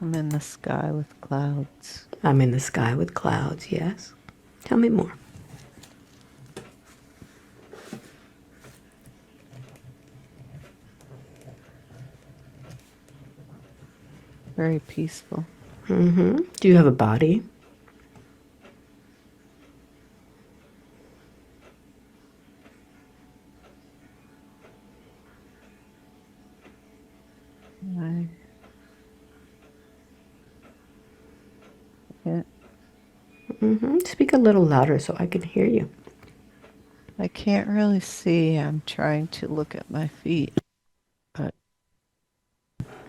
I'm in the sky with clouds. I'm in the sky with clouds, yes. Tell me more. Very peaceful. Do you have a body? I can't, Speak a little louder so I can hear you. I can't really see. I'm trying to look at my feet, but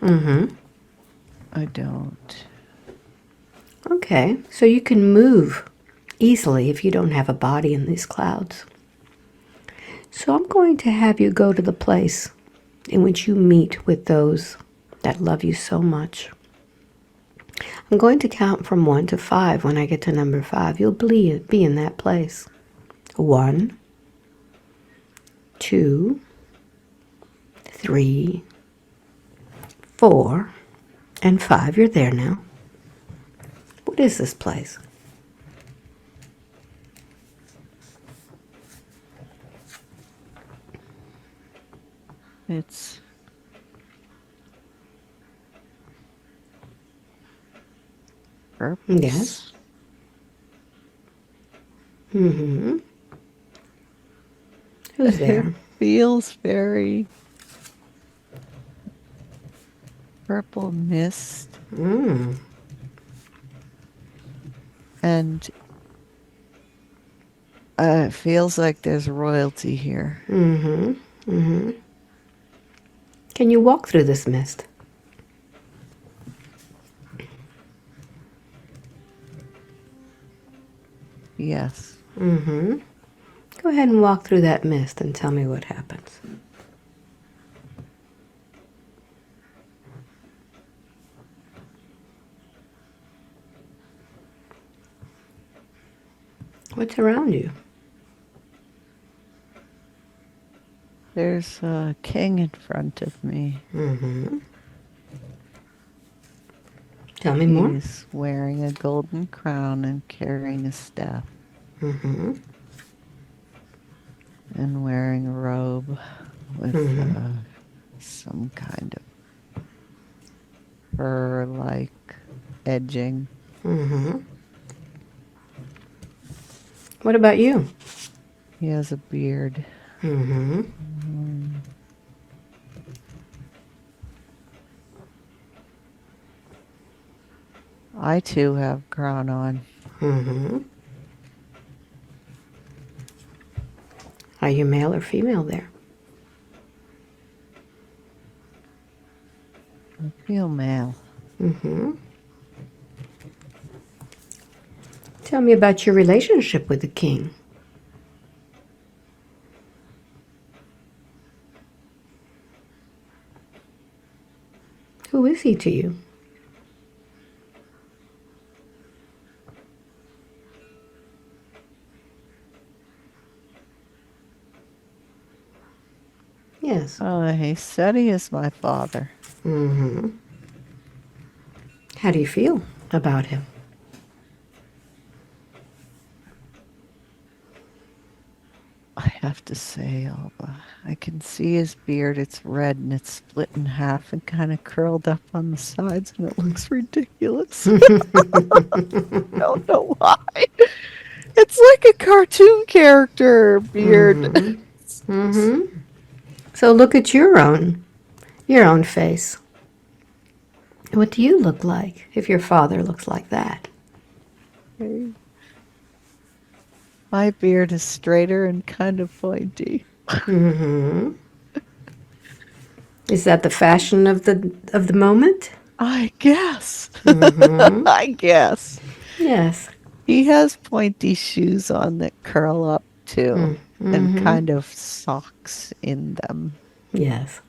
I don't. Okay, so you can move easily if you don't have a body in these clouds. So I'm going to have you go to the place in which you meet with those that love you so much. I'm going to count from 1 to 5. When I get to number 5, you'll be in that place. 1, 2, 3, 4, and 5. You're there now. What is this place? It's purpose. Yes. Who's there? It feels very purple mist. And it feels like there's royalty here. Can you walk through this mist? Yes. Go ahead and walk through that mist and tell me what happens. What's around you? There's a king in front of me. Tell me more. He's wearing a golden crown and carrying a staff. And wearing a robe with some kind of fur-like edging. What about you? He has a beard. I too have crown on. Are you male or female there? I feel male. Tell me about your relationship with the king. Who is he to you? Yes. He said he is my father. How do you feel about him? I have to say, Alba, I can see his beard. It's red and it's split in half and kind of curled up on the sides, and it looks ridiculous. I don't know why. It's like a cartoon character beard. So look at your own face. What do you look like if your father looks like that? My beard is straighter and kind of pointy. Is that the fashion of the moment? I guess. I guess. Yes. He has pointy shoes on that curl up too, and kind of socks in them. Yes.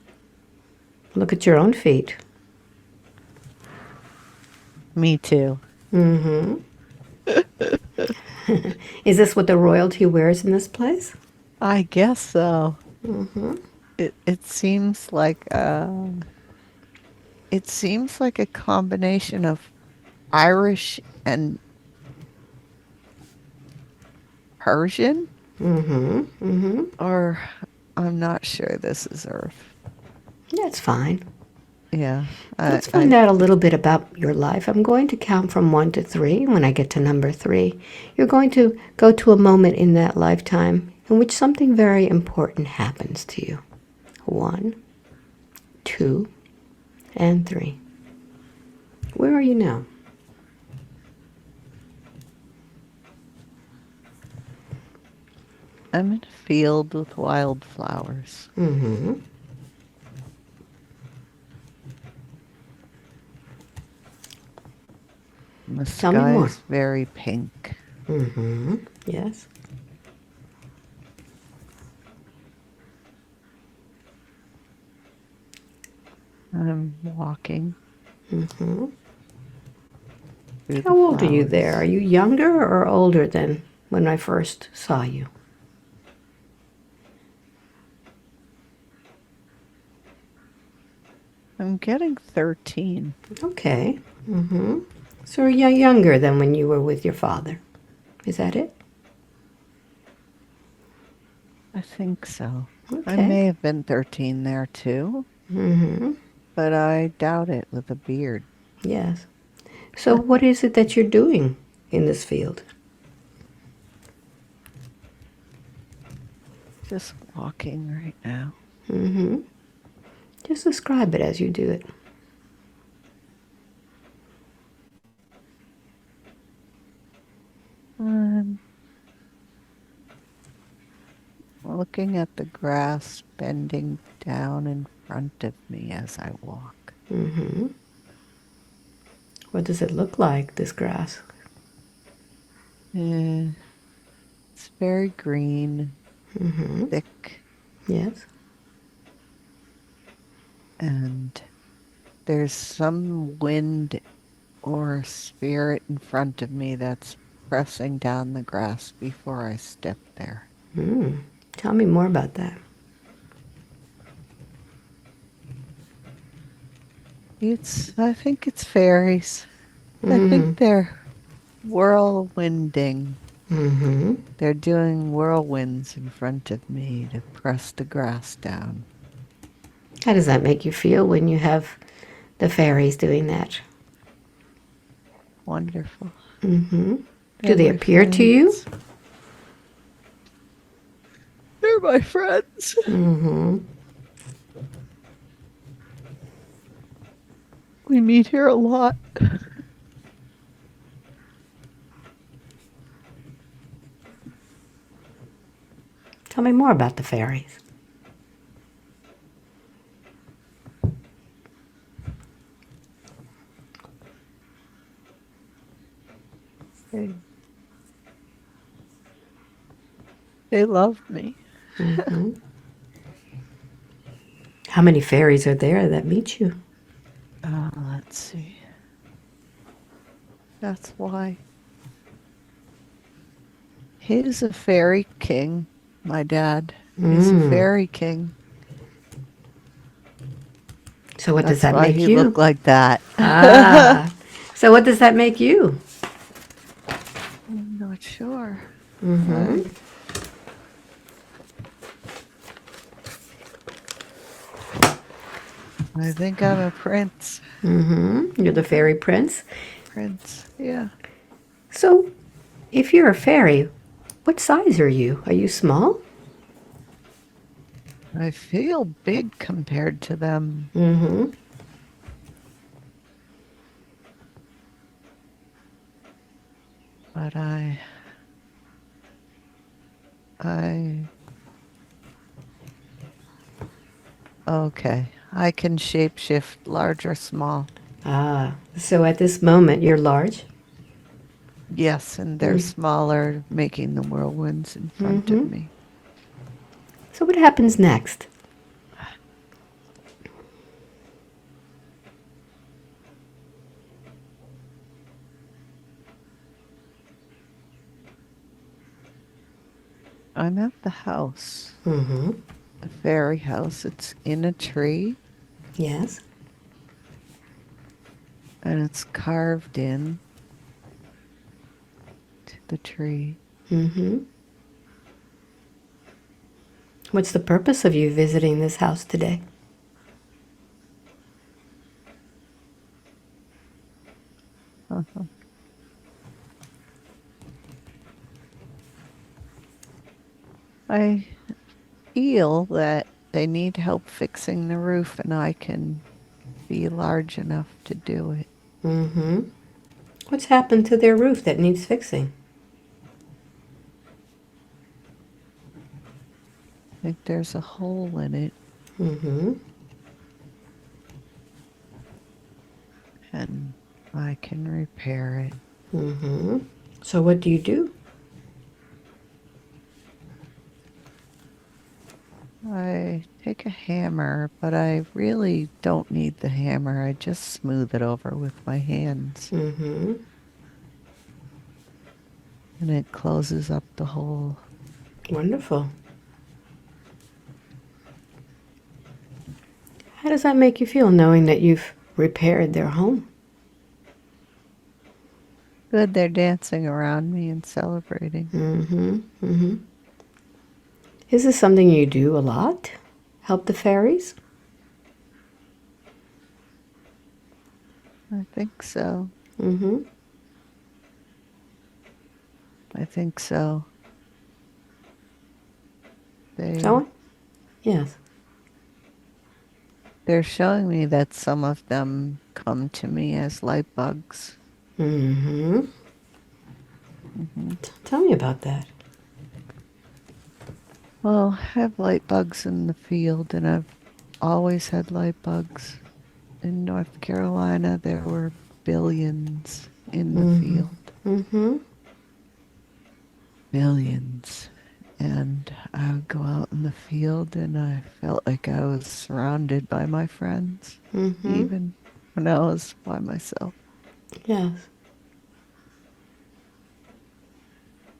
Look at your own feet. Me too. Is this what the royalty wears in this place? I guess so. It seems like It seems like a combination of Irish and Persian, Mm-hmm. Mm-hmm. or I'm not sure this is Earth. That's fine. Yeah, Let's find I out a little bit about your life. I'm going to count from 1 to 3. When I get to number 3, you're going to go to a moment in that lifetime in which something very important happens to you. 1, 2, and 3. Where are you now? I'm in a field with wildflowers. Mm-hmm. And the Tell me sky more. is very pink. Mm-hmm. Yes. I'm walking Mm-hmm. through the How old are you there? Are flowers. you younger or older than when I first saw you? I'm getting 13. Okay. Mm-hmm. So you're younger than when you were with your father. Is that it? I think so. I Okay. may have been 13 there too, Mm-hmm. but I doubt it with a beard. Yes. So what is it that you're doing in this field? Just walking right now. Mm-hmm. Just describe it as you do it. I'm looking at the grass bending down in front of me as I walk. Mm-hmm. What does it look like, this grass? Eh, it's very green, Mm-hmm. thick, Yes. and there's some wind or spirit in front of me that's pressing down the grass before I step there. Mm. Tell me more about that. I think it's fairies. I think Mm. they're whirlwinding. Mm-hmm. They're doing whirlwinds in front of me to press the grass down. How does that make you feel when you have the fairies doing that? Wonderful. Mm-hmm. Do They're they my appear to you? friends. They're my friends. Mm-hmm. We meet here a lot. Tell me more about the fairies. They, they love me. Mm-hmm. How many fairies are there that meet you? Let's see. That's why. He's a fairy king, my dad. He's a Mm. fairy king. So what does That's that why make he you? looked like that. Ah. So what does that make you? I'm not sure. Mm-hmm. I think I'm a prince. Mm-hmm. You're the fairy prince. Prince, yeah. So if you're a fairy, what size are you? Are you small? I feel big compared to them, Mm-hmm. but I, okay. I can shapeshift large or small. Ah. So at this moment, you're large. Yes, and they're Mm. smaller, making the whirlwinds in front of Mm-hmm. me. So what happens next? I'm at the house, Mm-hmm. a fairy house. It's in a tree. Yes. and it's carved in to the tree. Mm-hmm. What's the purpose of you visiting this house today? Uh-huh. I feel that they need help fixing the roof, and I can be large enough to do it. Mm-hmm. What's happened to their roof that needs fixing? I think there's a hole in it, Mm-hmm. and I can repair it. Mm-hmm. So what do you do? I take a hammer, but I really don't need the hammer. I just smooth it over with my hands, Mm-hmm. and it closes up the hole. Wonderful. How does that make you feel knowing that you've repaired their home? Good, they're dancing around me and celebrating. Mm-hmm. Mm-hmm. Is this something you do a lot? Help the fairies? I think so. Mm-hmm. I think so. They So, yes. they're showing me that some of them come to me as light bugs. Mm-hmm. Hmm. Tell me about that. Well, I have light bugs in the field, and I've always had light bugs. In North Carolina, there were billions in the Mm-hmm. field. Mm-hmm. Billions. And I would go out in the field, and I felt like I was surrounded by my friends, Mm-hmm. even when I was by myself. Yes.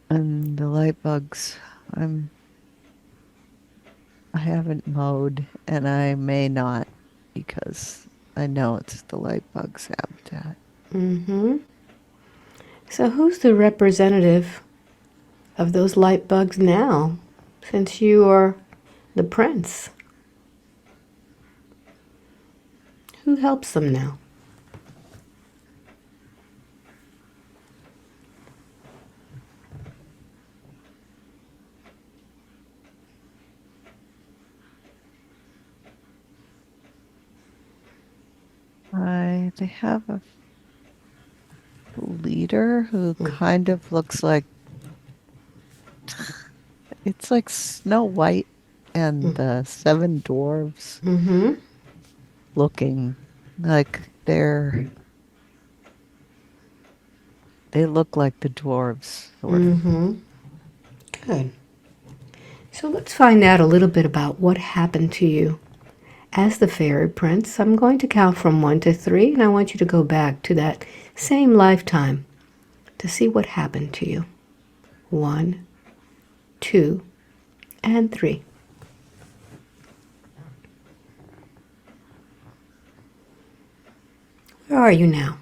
And the light bugs, I'm I haven't mowed, and I may not, because I know it's the light bug's habitat. Mm-hmm. So who's the representative of those light bugs now, since you are the prince? Who helps them now? They have a leader who Mm. kind of looks like it's like Snow White and the Seven Dwarves Mm-hmm. looking like they look like the dwarves, sort of. Mm-hmm. Good. So let's find out a little bit about what happened to you as the fairy prince. I'm going to count from 1 to 3, and I want you to go back to that same lifetime to see what happened to you. 1, 2, and 3. Where are you now?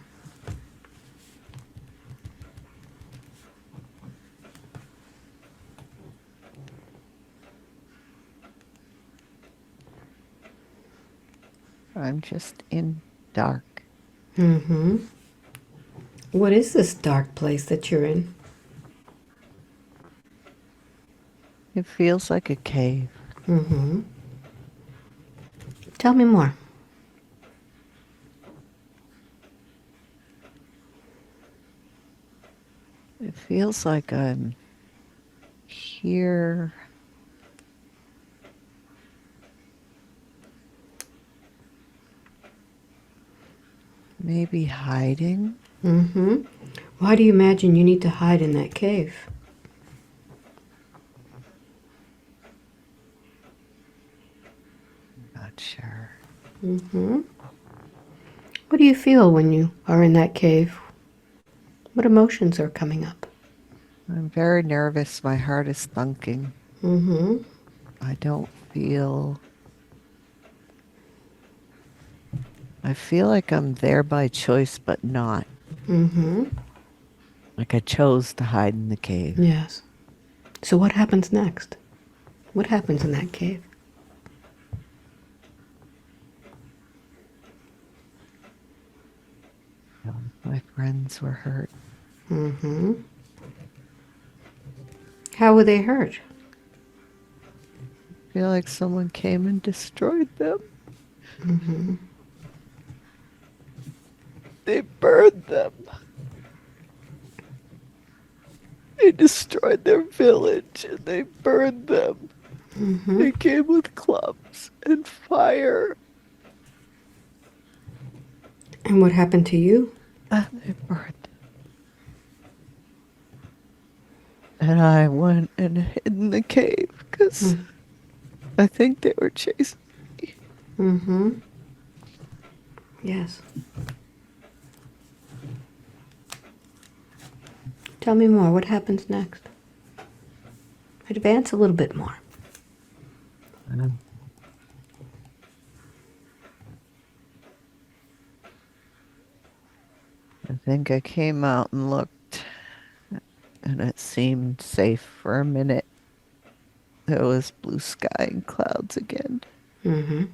I'm just in dark. Mm-hmm. What is this dark place that you're in? It feels like a cave. Mm-hmm. Tell me more. It feels like I'm here. Maybe hiding. Mm-hmm. Why do you imagine you need to hide in that cave? Not sure. Mm-hmm. What do you feel when you are in that cave? What emotions are coming up? I'm very nervous. My heart is thunking. Mm-hmm. I don't feel I feel like I'm there by choice, but not. Mm-hmm. Like I chose to hide in the cave. Yes. So what happens next? What happens in that cave? My friends were hurt. Mm-hmm. How were they hurt? I feel like someone came and destroyed them. Mm-hmm. They burned them. They destroyed their village and they burned them. Mm-hmm. They came with clubs and fire. And what happened to you? And they burned. And I went and hid in the cave because I think they were chasing me. Mm-hmm. Yes. Tell me more. What happens next? Advance a little bit more. Um, I think I came out and looked, and it seemed safe for a minute. There was blue sky and clouds again. Mm-hmm.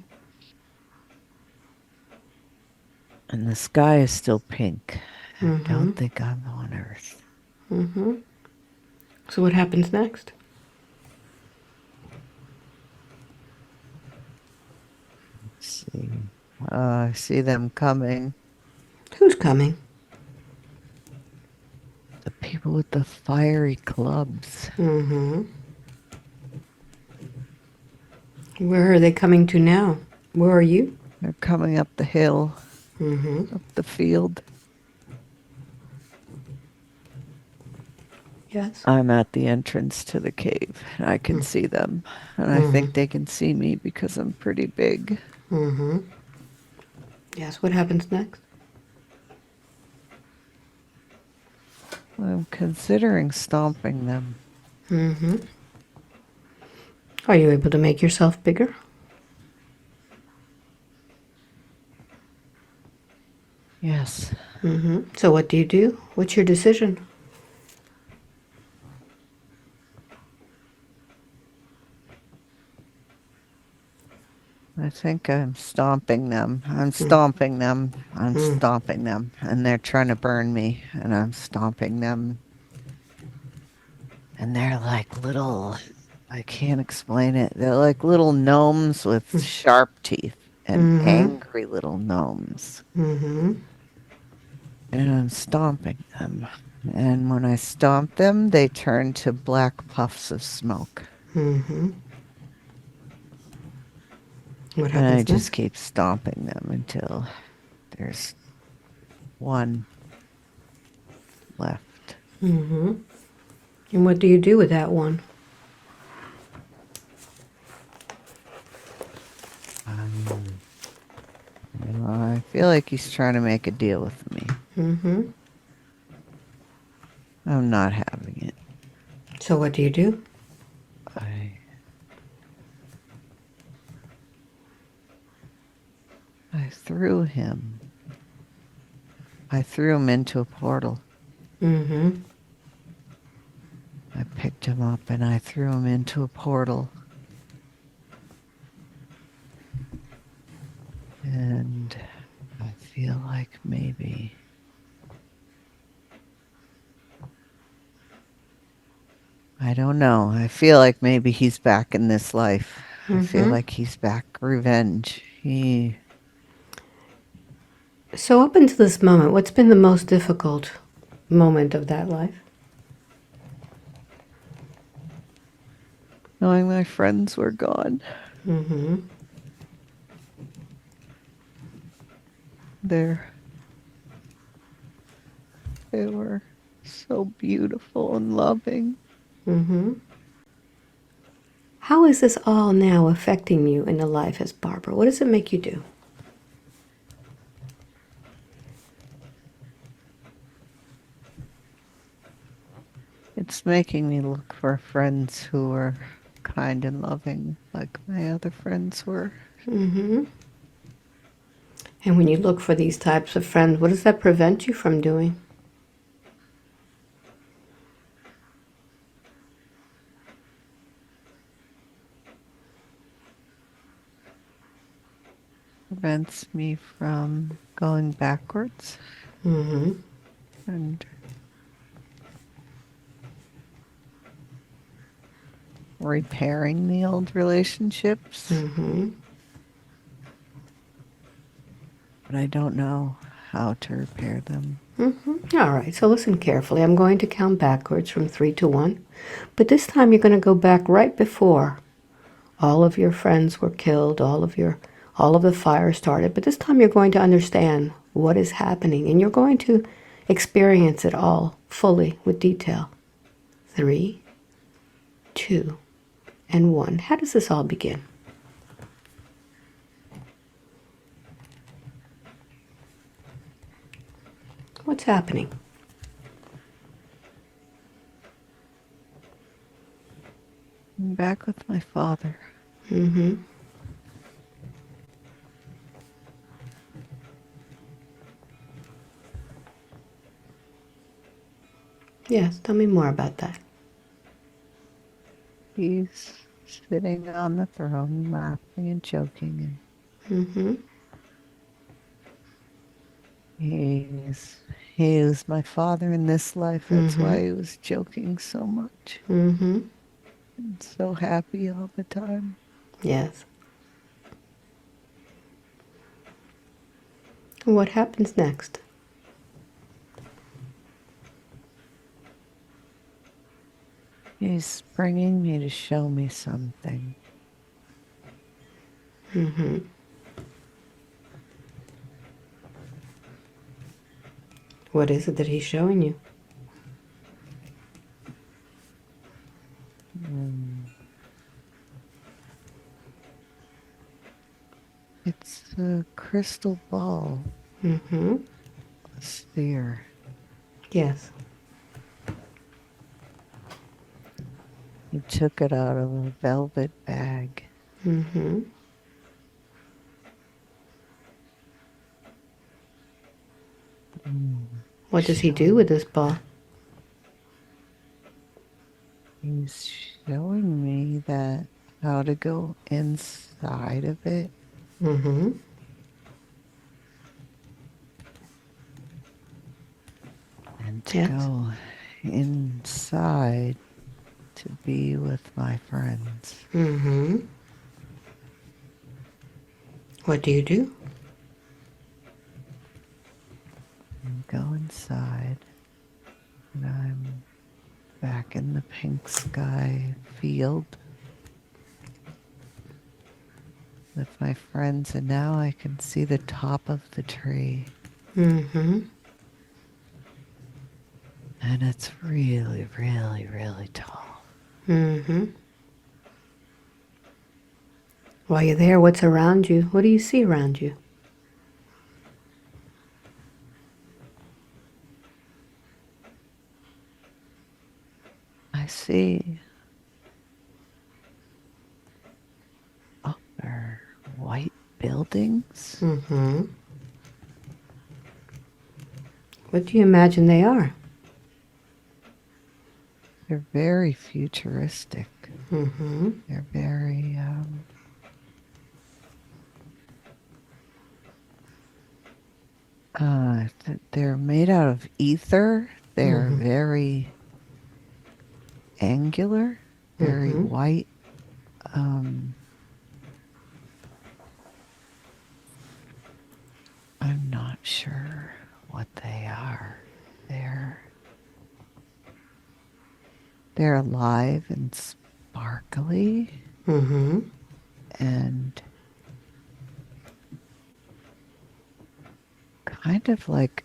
And the sky is still pink. I Mm-hmm. don't think I'm on Earth. Mm-hmm. So what happens next? Let's see. I see them coming. Who's coming? The people with the fiery clubs. Mm-hmm. Where are they coming to now? Where are you? They're coming up the hill, Mm-hmm. up the field. Yes. I'm at the entrance to the cave, and I can see them. And I Mm-hmm. think they can see me because I'm pretty big. Mm-hmm. Yes. What happens next? I'm considering stomping them. Mm-hmm. Are you able to make yourself bigger? Yes. Mm-hmm. So what do you do? What's your decision? I think I'm stomping them. I'm stomping them. I'm stomping them. And they're trying to burn me. And I'm stomping them. And they're like little, I can't explain it. They're like little gnomes with sharp teeth and Mm-hmm. angry little gnomes. Mm-hmm. And I'm stomping them. And when I stomp them, they turn to black puffs of smoke. Mm-hmm. What And I happens just next? keep stomping them until there's one left. Mm-hmm. And what do you do with that one? Um, I feel like he's trying to make a deal with me. Mm-hmm. I'm not having it. So what do you do? I I threw him. I threw him into a portal. Mm-hmm. I picked him up and I threw him into a portal. And I feel like maybe I don't know. I feel like maybe he's back in this life. I feel Mm-hmm. like he's back revenge. So up until this moment, what's been the most difficult moment of that life? Knowing my friends were gone. Mm-hmm. They're They were so beautiful and loving. Mm-hmm. How is this all now affecting you in the life as Barbara? What does it make you do? It's making me look for friends who are kind and loving like my other friends were. Mm-hmm. And when you look for these types of friends, what does that prevent you from doing? Prevents me from going backwards Mm-hmm. and repairing the old relationships. Mm-hmm. But I don't know how to repair them. Mm-hmm. All right, so listen carefully. I'm going to count backwards from 3 to 1. But this time you're going to go back right before all of your friends were killed, all of the fire started. But this time you're going to understand what is happening and you're going to experience it all fully with detail. 3, 2, and 1. How does this all begin? What's happening? I'm back with my father. Mm-hmm. Yes, tell me more about that. He's sitting on the throne, laughing and joking, Mm-hmm. and he is my father in this life. That's Mm-hmm. why he was joking so much Mm-hmm. and so happy all the time. Yes. And what happens next? He's bringing me to show me something. Mm-hmm. What is it that he's showing you? Mm. It's a crystal ball, Mm-hmm. a sphere. Yes. He took it out of a velvet bag. Mm-hmm. Mm. What does he do with Showing, this ball? he's showing me that how to go inside of it Mm-hmm. and to Yes. go inside to be with my friends. Mm-hmm. What do you do? And go inside, and I'm back in the pink sky field with my friends, and now I can see the top of the tree. Mm-hmm. And it's really, really, really tall. Mm-hmm. While you're there, what's around you? What do you see around you? I see upper white buildings. Mm-hmm. What do you imagine they are? They're very futuristic. Mm-hmm. They're very, they're made out of ether. They're Mm-hmm. very angular, very Mm-hmm. white. I'm not sure what they are. They're they're alive and sparkly Mm-hmm. and kind of like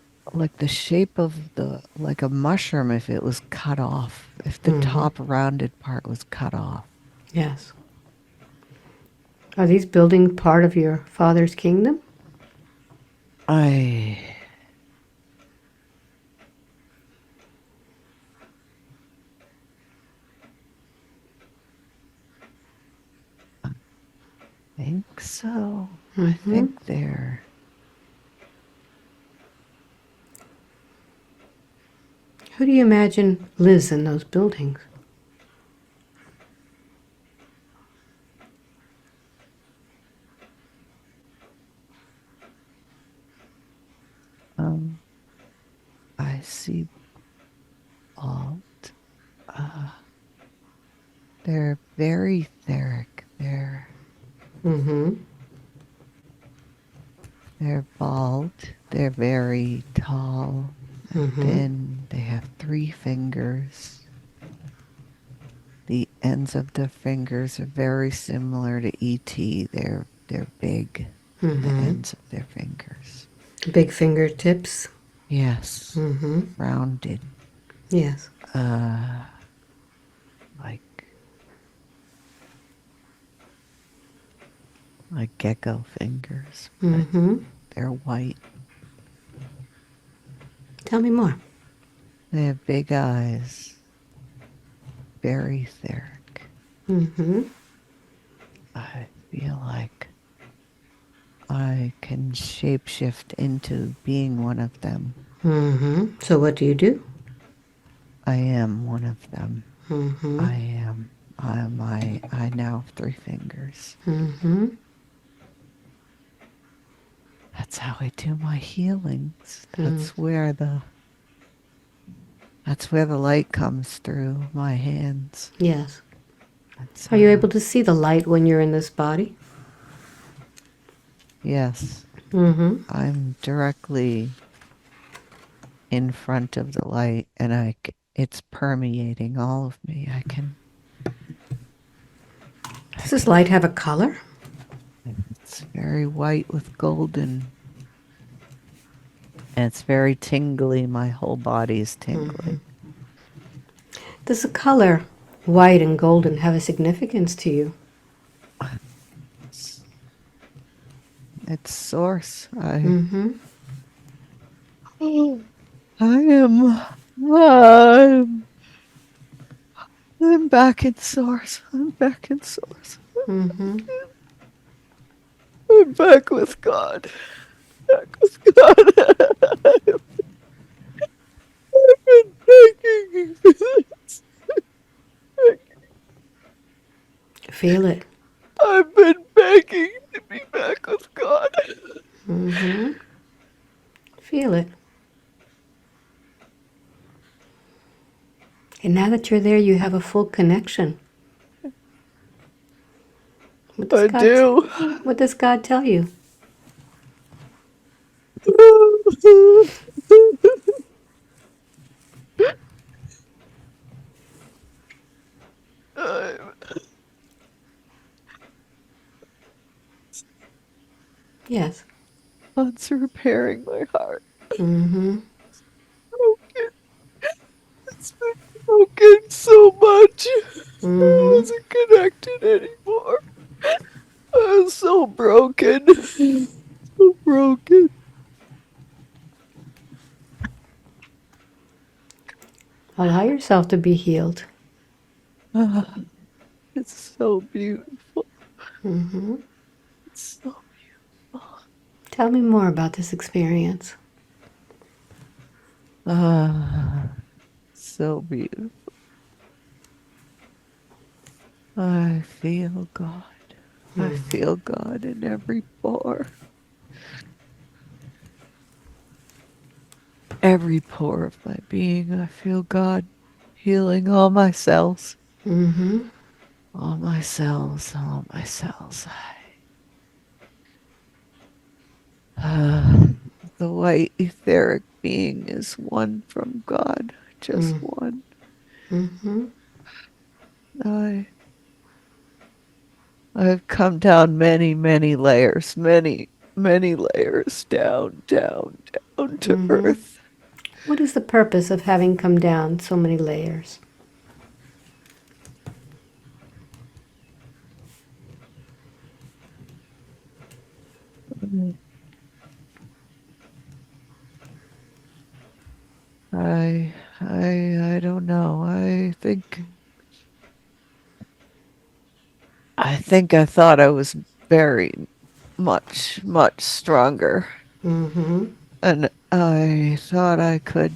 the shape of the like a mushroom if it was cut off, if the Mm-hmm. top rounded part was cut off. Yes. Are these buildings part of your father's kingdom? I think so. I Mm-hmm. think they're Who do you imagine lives in those buildings? Um, I see all. They're very etheric. Mm-hmm. They're bald. They're very tall and Mm-hmm. thin. They have 3 fingers. The ends of the fingers are very similar to ET. They're big. The Mm-hmm. ends of their fingers. Big fingertips. Yes, Mm-hmm. rounded. Yes. Uh, like gecko fingers, but Mm-hmm. they're white. Tell me more. They have big eyes. Very etheric. Mm-hmm. I feel like I can shapeshift into being one of them. Mm-hmm. So what do you do? I am one of them. Mm-hmm. I am. I now have 3 fingers. Mm-hmm. That's how I do my healings. That's where the light comes through my hands. Yes. That's Are you able to see the light when you're in this body? yes. Mm-hmm. I'm directly in front of the light, and it's permeating all of me. I can I Does this can light have a color? It's very white with golden, and it's very tingly. My whole body is tingling. Does the color white and golden have a significance to you? It's, it's source. Mm-hmm. I am. I'm, I'm back in source. I'm back in source. Mm-hmm. I'm back with God. Back with God. I've been begging for this. Feel it. I've been begging to be back with God. Mm-hmm. Feel it. And now that you're there, you have a full connection. What does I God, do. what does God tell you? I'm, Yes. God's repairing my heart. Mm-hmm. Broken. It's been broken so much. I Mm-hmm. wasn't connected anymore. I was so broken. So broken. Allow yourself to be healed. Ah, it's so beautiful. Mm-hmm. It's so beautiful. Tell me more about this experience. So beautiful. I feel God. I feel God in every pore. Every pore of my being. I feel God healing all my cells. Mm-hmm. All my cells. All my cells. Uh, the white etheric being is one from God. Just one. Mm-hmm. I I've come down many, many layers, many, many layers down, down, down to Mm-hmm. earth. What is the purpose of having come down so many layers? I don't know. I think I thought I was very much, much stronger. Mm-hmm. And I thought I could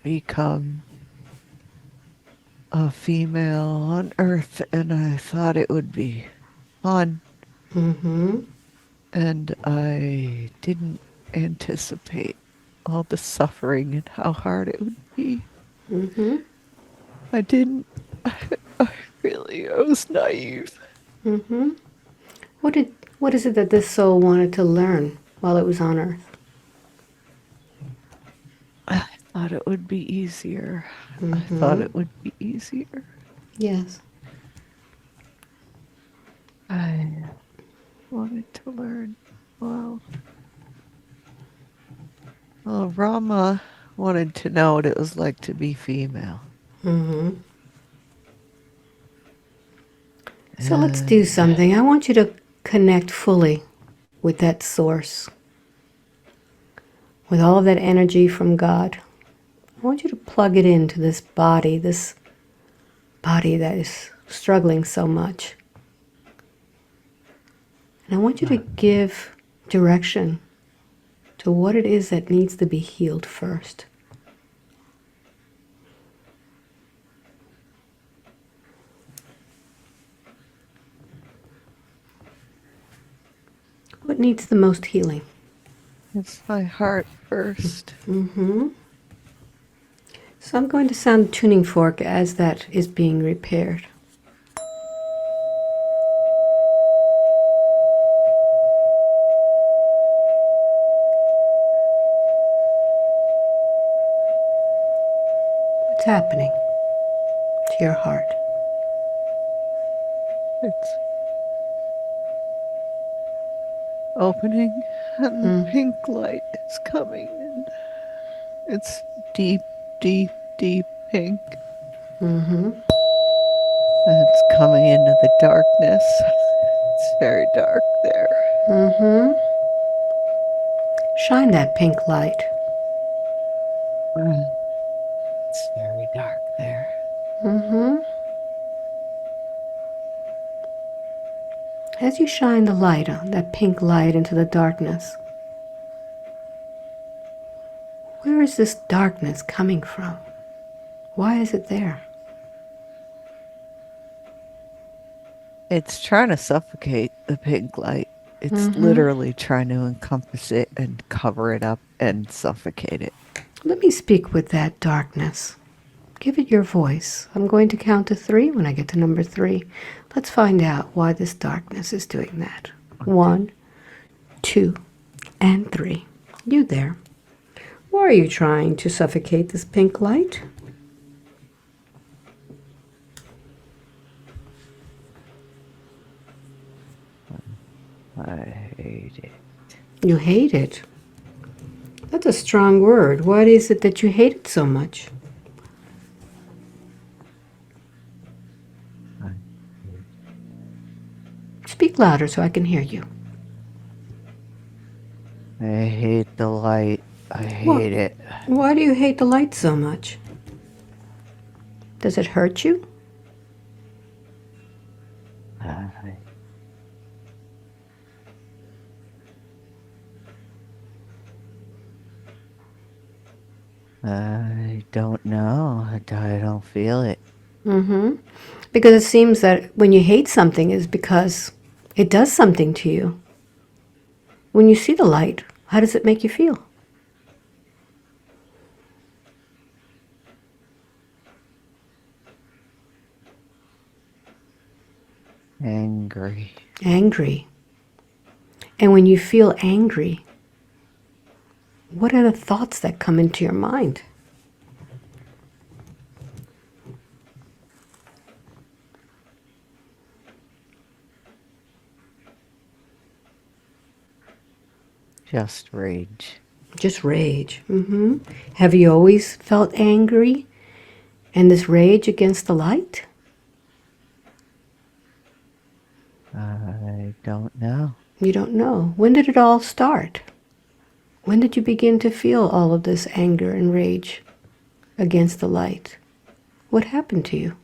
become a female on Earth, and I thought it would be fun, Mm-hmm. and I didn't anticipate all the suffering and how hard it would be. Mm-hmm. I didn't. I was naive. Mm-hmm. What did what is it that this soul wanted to learn while it was on Earth? I thought it would be easier. I thought Mm-hmm. it would be easier. Yes. I wanted to learn. Well, Rama wanted to know what it was like to be female. Mm-hmm. So let's do And something. I want you to connect fully with that source, with all of that energy from God. I want you to plug it into this body that is struggling so much. And I want you to give direction to what it is that needs to be healed first. What needs the most healing? it's my heart first. Mm-hmm. So I'm going to sound the tuning fork as that is being repaired. What's happening to your heart? It's opening, and the Mm. pink light is coming, and it's deep, deep, deep pink. Mm-hmm. And it's coming into the darkness. It's very dark there. Mm-hmm. Shine that pink light. It's very dark there. Mm-hmm. As you shine the light on that pink light into the darkness, where is this darkness coming from? Why is it there? It's trying to suffocate the pink light. It's Mm-hmm. literally trying to encompass it and cover it up and suffocate it. Let me speak with that darkness. Give it your voice. I'm going to count to 3. When I get to number 3, let's find out why this darkness is doing that. 1, 2, and 3. You there. Why are you trying to suffocate this pink light? I hate it. You hate it. That's a strong word. What is it that you hate it so much? I hate, Speak louder so I can hear you. I hate the light. I What? hate it. Why do you hate the light so much? Does it hurt you? I, I don't know. I don't feel it. Mm-hmm. Because it seems that when you hate something is because it does something to you. When you see the light, how does it make you feel? Angry. Angry. And when you feel angry, what are the thoughts that come into your mind? Just rage. Just rage. Mm-hmm. Have you always felt angry and this rage against the light? I don't know. You don't know. When did it all start? When did you begin to feel all of this anger and rage against the light? What happened to you?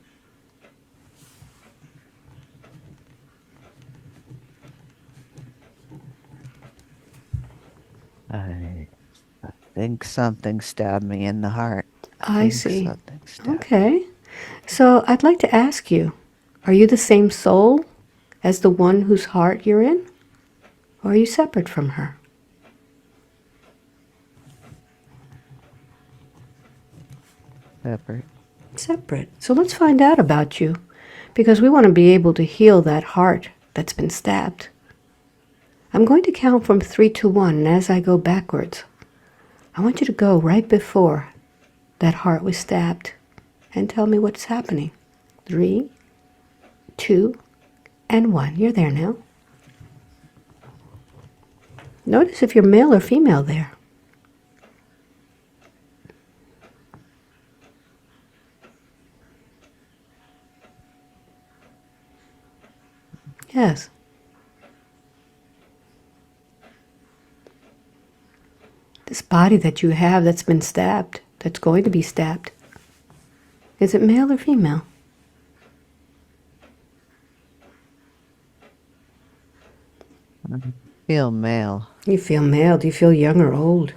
I think something stabbed me in the heart. I think see. something stabbed. Okay. So I'd like to ask you, are you the same soul as the one whose heart you're in? Or are you separate from her? Separate. Separate. So let's find out about you, because we want to be able to heal that heart that's been stabbed. I'm going to count from 3 to 1, and as I go backwards, I want you to go right before that heart was stabbed and tell me what's happening. 3, 2, and 1. You're there now. Notice if you're male or female there. Yes. This body that you have that's been stabbed, that's going to be stabbed, is it male or female? I feel male. You feel male. Do you feel young or old?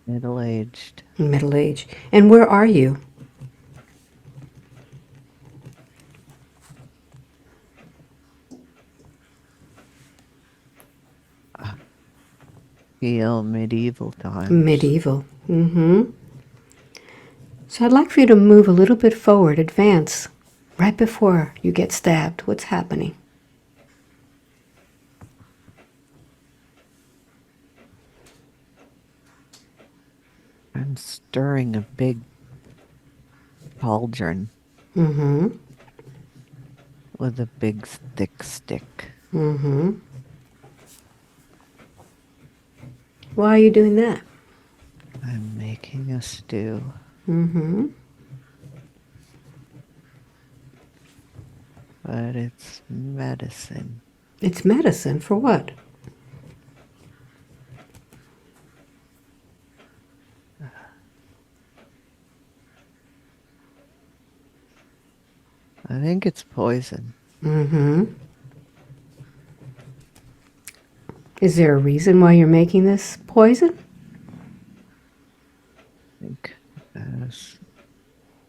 Middle-aged. Middle age. And where are you? Feel medieval times. Medieval. So I'd like for you to move a little bit forward, advance, right before you get stabbed. What's happening? I'm stirring a big cauldron with a big thick stick. Why are you doing that? I'm making a stew. But it's medicine. It's medicine. For what? I think it's poison. Is there a reason why you're making this poison? I think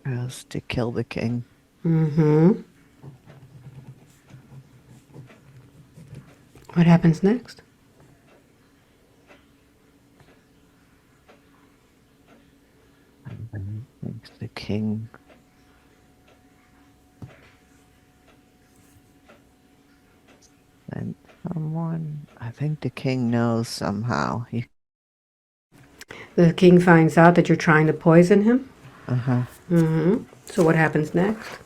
as to kill the king. What happens next? I think the king and someone. I think the king knows somehow. The king finds out that you're trying to poison him? Uh-huh. So what happens next?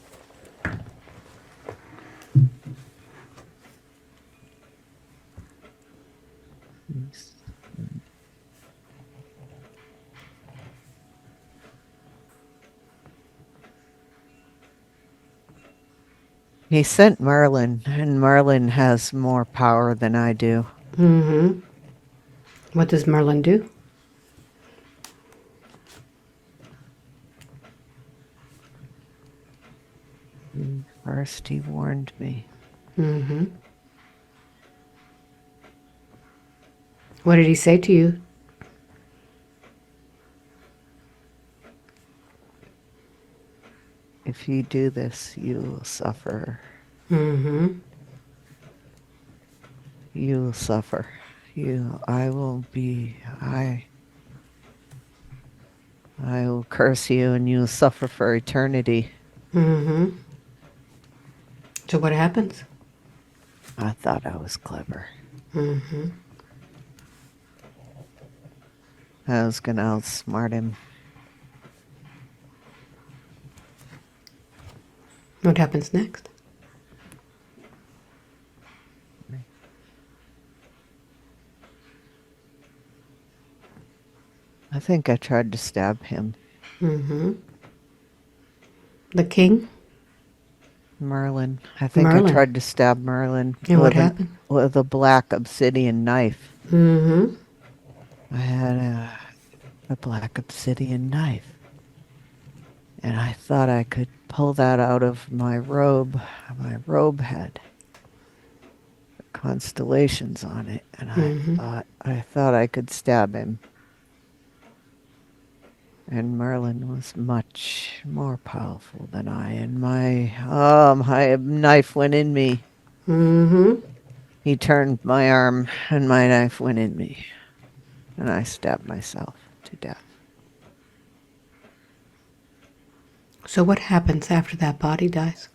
He sent Merlin, and Merlin has more power than I do. What does Merlin do? First, he warned me. What did he say to you? If you do this, you will suffer. Mm-hmm. You will suffer. I will curse you and you will suffer for eternity. Mm-hmm. So what happens? I thought I was clever. Mm-hmm. I was gonna outsmart him. What happens next? I think I tried to stab him. Mm-hmm. The king? Merlin. I think Merlin. I tried to stab Merlin And what happened? with a black obsidian knife. Mm-hmm. I had a black obsidian knife. And I thought I could pull that out of my robe. My robe had constellations on it, and I thought I could stab him. And Merlin was much more powerful than I, and my knife went in me. Mm-hmm. He turned my arm, and my knife went in me, and I stabbed myself to death. So what happens after that body dies?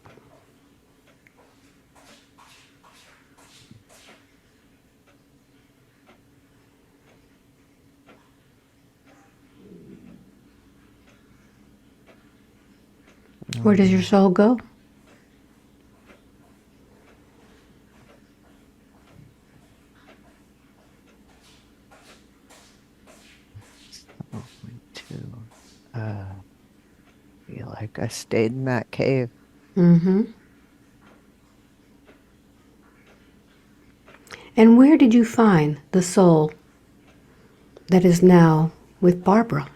Where does your soul go? Oh, went to, feel like I stayed in that cave. Mm-hmm. And where did you find the soul that is now with Barbara?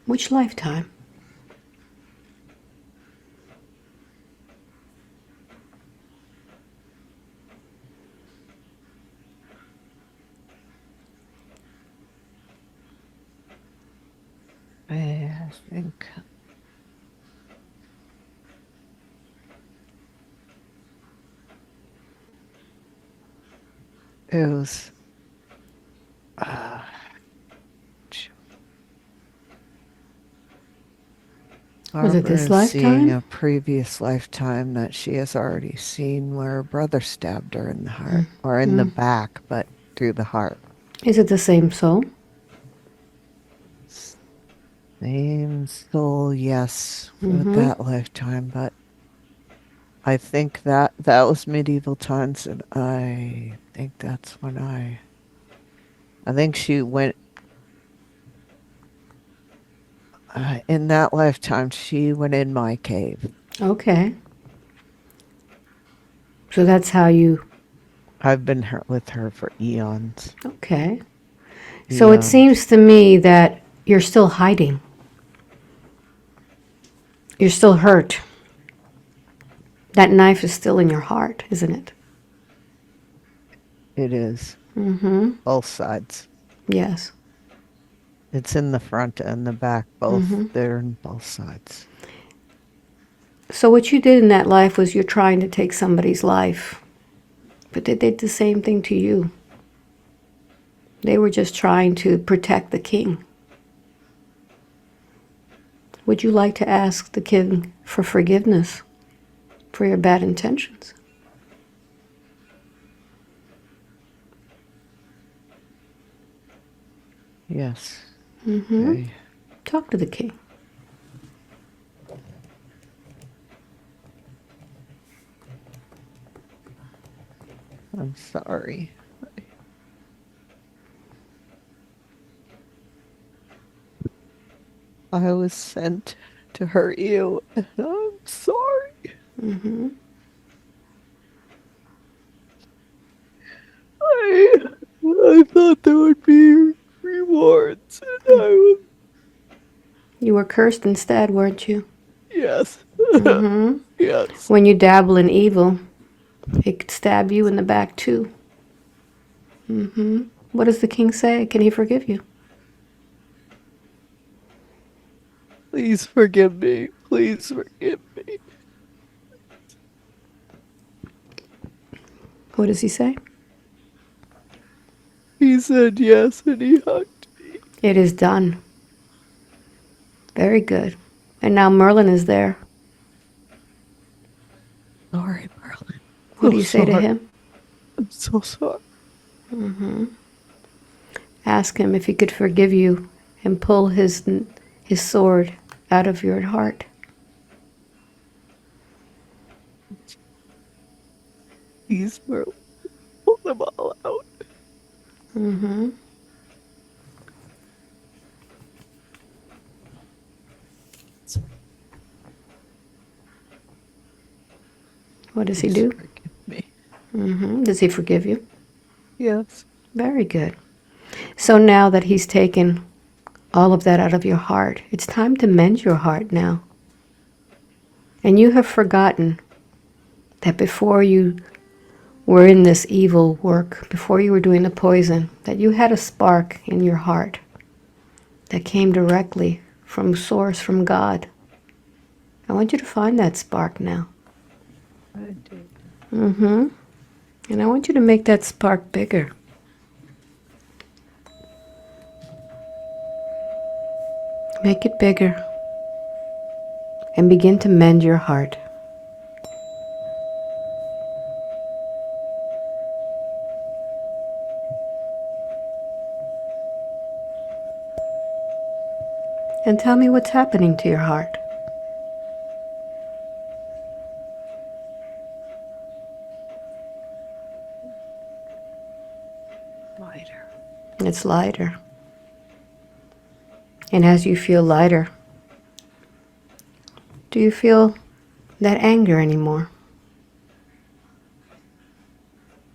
Which lifetime? I think it was uh, Was it Barbara this is seeing lifetime? a previous lifetime that she has already seen where her brother stabbed her in the heart, or in the back, but through the heart. Is it the same soul? Same soul, yes, with Mm-hmm. that lifetime, but I think that was medieval times, and I think that's when I think she went in that lifetime. She went in my cave. Okay. So that's how you... I've been with her for eons, Okay. So it eons. seems to me that you're still hiding. You're still hurt. That knife is still in your heart, isn't it? It is Mm-hmm. both sides. Yes. It's in the front and the back, both. Mm-hmm. They're in both sides. So what you did in that life was you're trying to take somebody's life. But they did the same thing to you. They were just trying to protect the king. Would you like to ask the king for forgiveness for your bad intentions? Yes. Mm-hmm. Okay. Talk to the king. I'm sorry. I was sent to hurt you, and I'm sorry. Mm-hmm. I I thought there would be rewards, and I was You were cursed instead, weren't you? yes, Mm-hmm. yes. When you dabble in evil, it could stab you in the back too. Mm-hmm. What does the king say? Can he forgive you? Please forgive me. Please forgive me. What does he say? He said yes, and he hugged me. It is done. Very good. And now Merlin is there. Sorry, Merlin. What So do you say to sorry. him? I'm so sorry. Ask him if he could forgive you and pull his sword out of your heart. Please, Merlin, pull them all out. Mm-hmm. What does he Please do? forgive me. Mm-hmm. Does he forgive you? Yes. Very good. So now that he's taken all of that out of your heart, it's time to mend your heart now. And you have forgotten that before you were in this evil work, before you were doing the poison, that you had a spark in your heart that came directly from Source, from God. I want you to find that spark now. I did. And I want you to make that spark bigger. Make it bigger. And begin to mend your heart. And tell me what's happening to your heart. Lighter. It's lighter. And as you feel lighter, do you feel that anger anymore?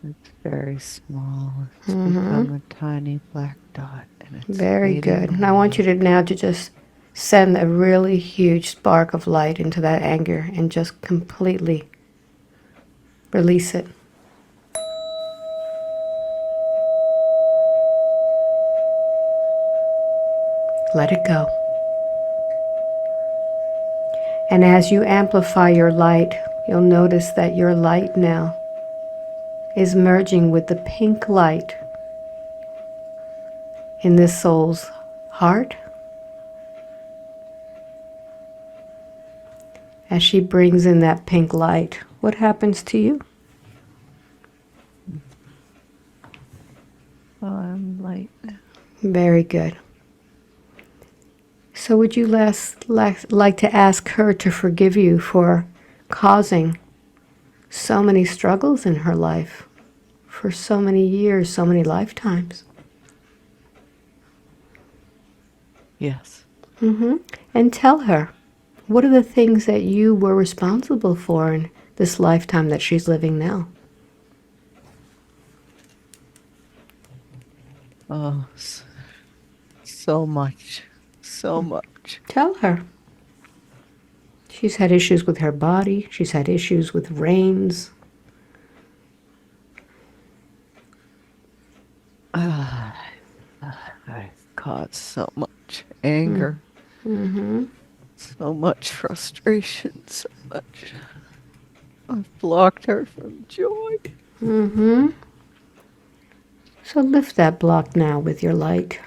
It's very small. It's become a tiny black dot, and it's Very fading good. And I away. want you to now to just send a really huge spark of light into that anger and just completely release it. Let it go. And as you amplify your light, you'll notice that your light now is merging with the pink light in this soul's heart. As she brings in that pink light, what happens to you? Oh, I'm light. Very good. So would you like to ask her to forgive you for causing so many struggles in her life for so many years, so many lifetimes? Yes. And tell her, what are the things that you were responsible for in this lifetime that she's living now? Oh, so much. So much. Tell her. She's had issues with her body. She's had issues with rains. I caused so much anger. So much frustration. So much. I've blocked her from joy. So lift that block now with your light,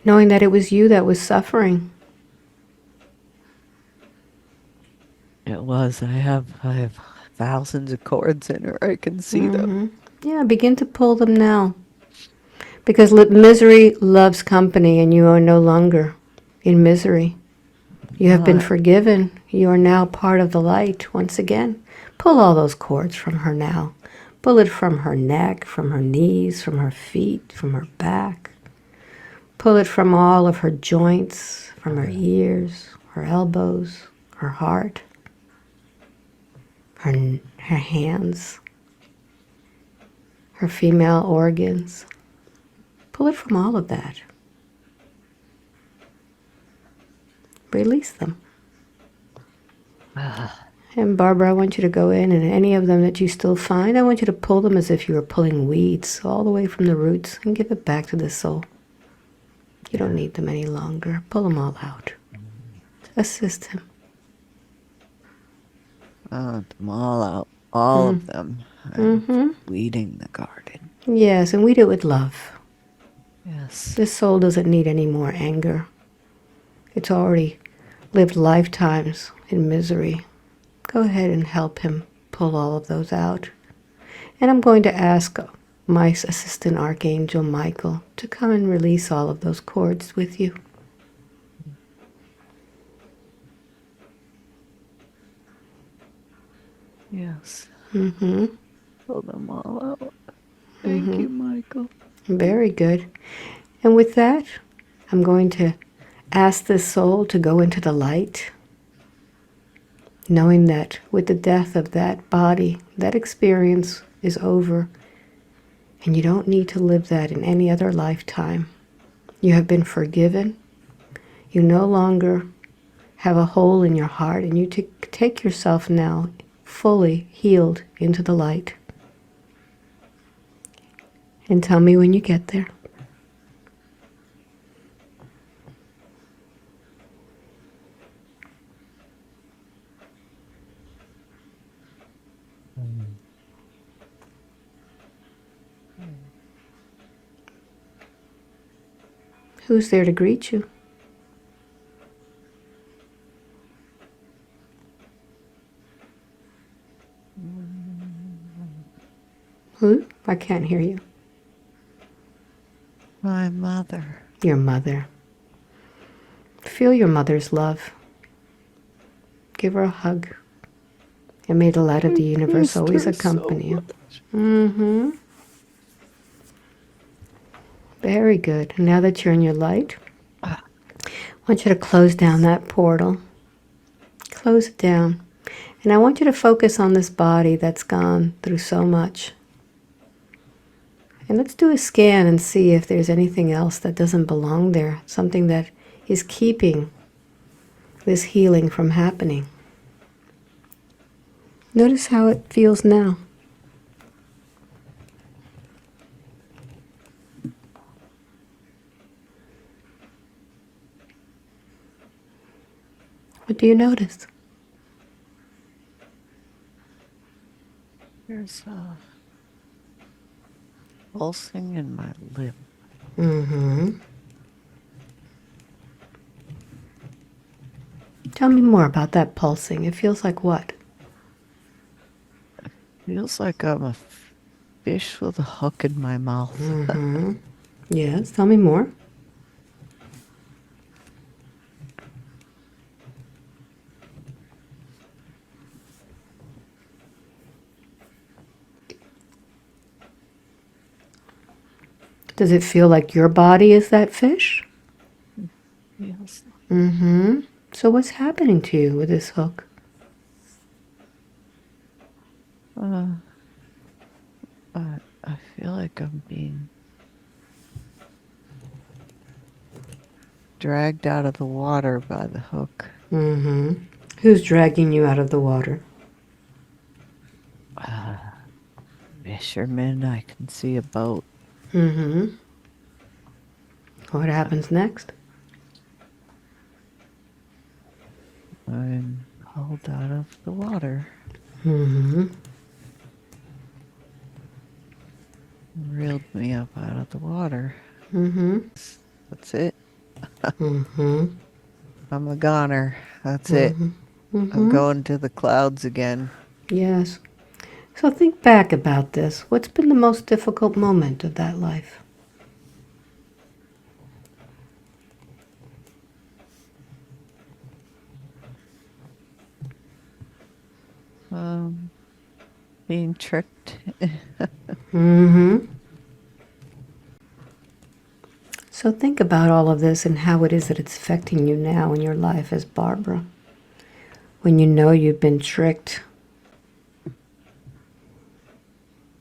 knowing that it was you that was suffering. It was. I have thousands of cords in her. I can see them. Yeah, begin to pull them now. Because misery loves company, and you are no longer in misery. You have been forgiven. You are now part of the light once again. Pull all those cords from her now. Pull it from her neck, from her knees, from her feet, from her back. Pull it from all of her joints, from her ears, her elbows, her heart, her hands, her female organs. Pull it from all of that. Release them. And Barbara, I want you to go in, and any of them that you still find, I want you to pull them as if you were pulling weeds all the way from the roots and give it back to the soul. You don't need them any longer. Pull them all out. Assist him. Them all out. All of them. I'm weeding the garden. Yes, and weed it with love. Yes. This soul doesn't need any more anger. It's already lived lifetimes in misery. Go ahead and help him pull all of those out. And I'm going to ask my assistant Archangel Michael to come and release all of those cords with you. Yes. Pull them all out. Thank you, Michael. Very good. And with that, I'm going to ask this soul to go into the light, knowing that with the death of that body, that experience is over, And you don't need to live that in any other lifetime. You have been forgiven. You no longer have a hole in your heart, and you take yourself now fully healed into the light. And tell me when you get there. Who's there to greet you? Who? I can't hear you. My mother. Your mother. Feel your mother's love. Give her a hug. And may the light of the universe always accompany you. Mm-hmm. Very good. And now that you're in your light, I want you to close down that portal. Close it down. And I want you to focus on this body that's gone through so much. And let's do a scan and see if there's anything else that doesn't belong there. Something that is keeping this healing from happening. Notice how it feels now. What do you notice? There's a pulsing in my lip. Mm-hmm. Tell me more about that pulsing. It feels like what? Feels like I'm a fish with a hook in my mouth. Mm-hmm. Yes, tell me more. Does it feel like your body is that fish? Yes. Mm-hmm. So what's happening to you with this hook? I feel like I'm being dragged out of the water by the hook. Mm-hmm. Who's dragging you out of the water? Fisherman, I can see a boat. Mm-hmm. What happens next? I'm pulled out of the water. Mm-hmm. Reeled me up out of the water. Mm-hmm. That's it. Mm-hmm. I'm a goner. That's it. Mm-hmm. I'm Mm-hmm. going to the clouds again. Yes. So think back about this. What's been the most difficult moment of that life? Being tricked. Mm-hmm. So think about all of this and how it is that it's affecting you now in your life as Barbara. When you know you've been tricked.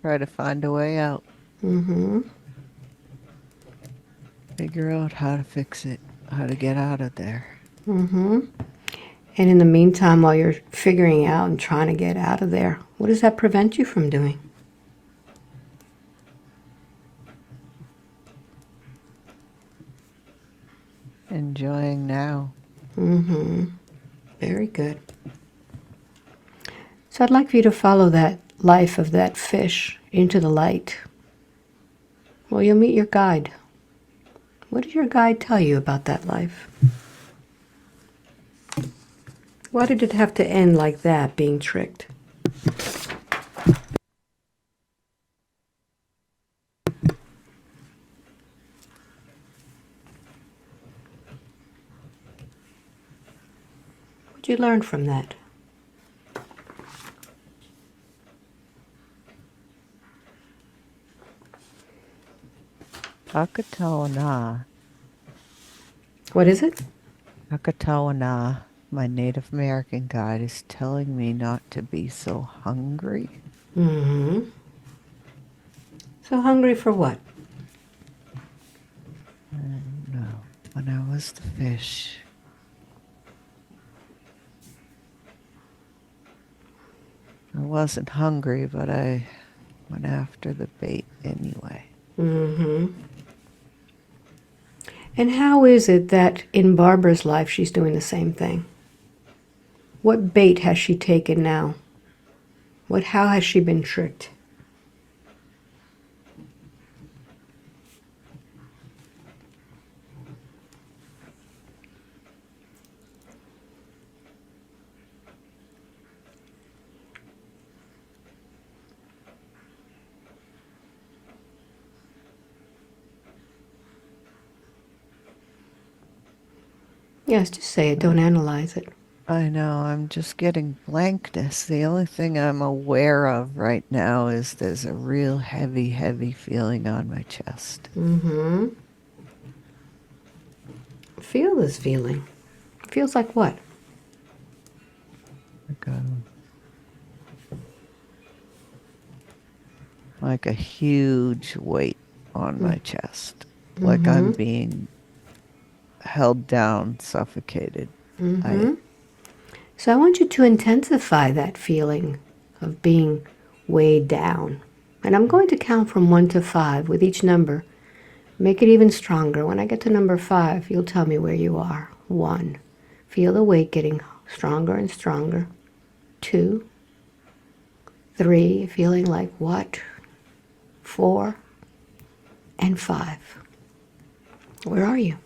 Try to find a way out. Mm-hmm. Figure out how to fix it. How to get out of there. Mm-hmm. And in the meantime, while you're figuring out and trying to get out of there, what does that prevent you from doing? Enjoying now. Mm-hmm. Very good. So I'd like for you to follow that life of that fish into the light. Well, you'll meet your guide. What did your guide tell you about that life? Why did it have to end like that, being tricked? What'd you learn from that? Akatawana. What is it? Akatawana, my Native American guide, is telling me not to be so hungry. Mm-hmm. So hungry for what? No, when I was the fish. I wasn't hungry, but I went after the bait anyway. Mm-hmm. And how is it that in Barbara's life she's doing the same thing? What bait has she taken now? How has she been tricked? Yes, just say it. Don't analyze it. I know, I'm just getting blankness. The only thing I'm aware of right now is there's a real heavy, heavy feeling on my chest. Mm-hmm. Feel this feeling. It feels like what? Like a huge weight on my chest. Like Mm-hmm. I'm being held down, suffocated. Mm-hmm. So I want you to intensify that feeling of being weighed down. And I'm going to count from 1 to 5 with each number. Make it even stronger. When I get to number 5, you'll tell me where you are. 1. Feel the weight getting stronger and stronger. 2. 3. Feeling like what? 4. And 5. Where are you?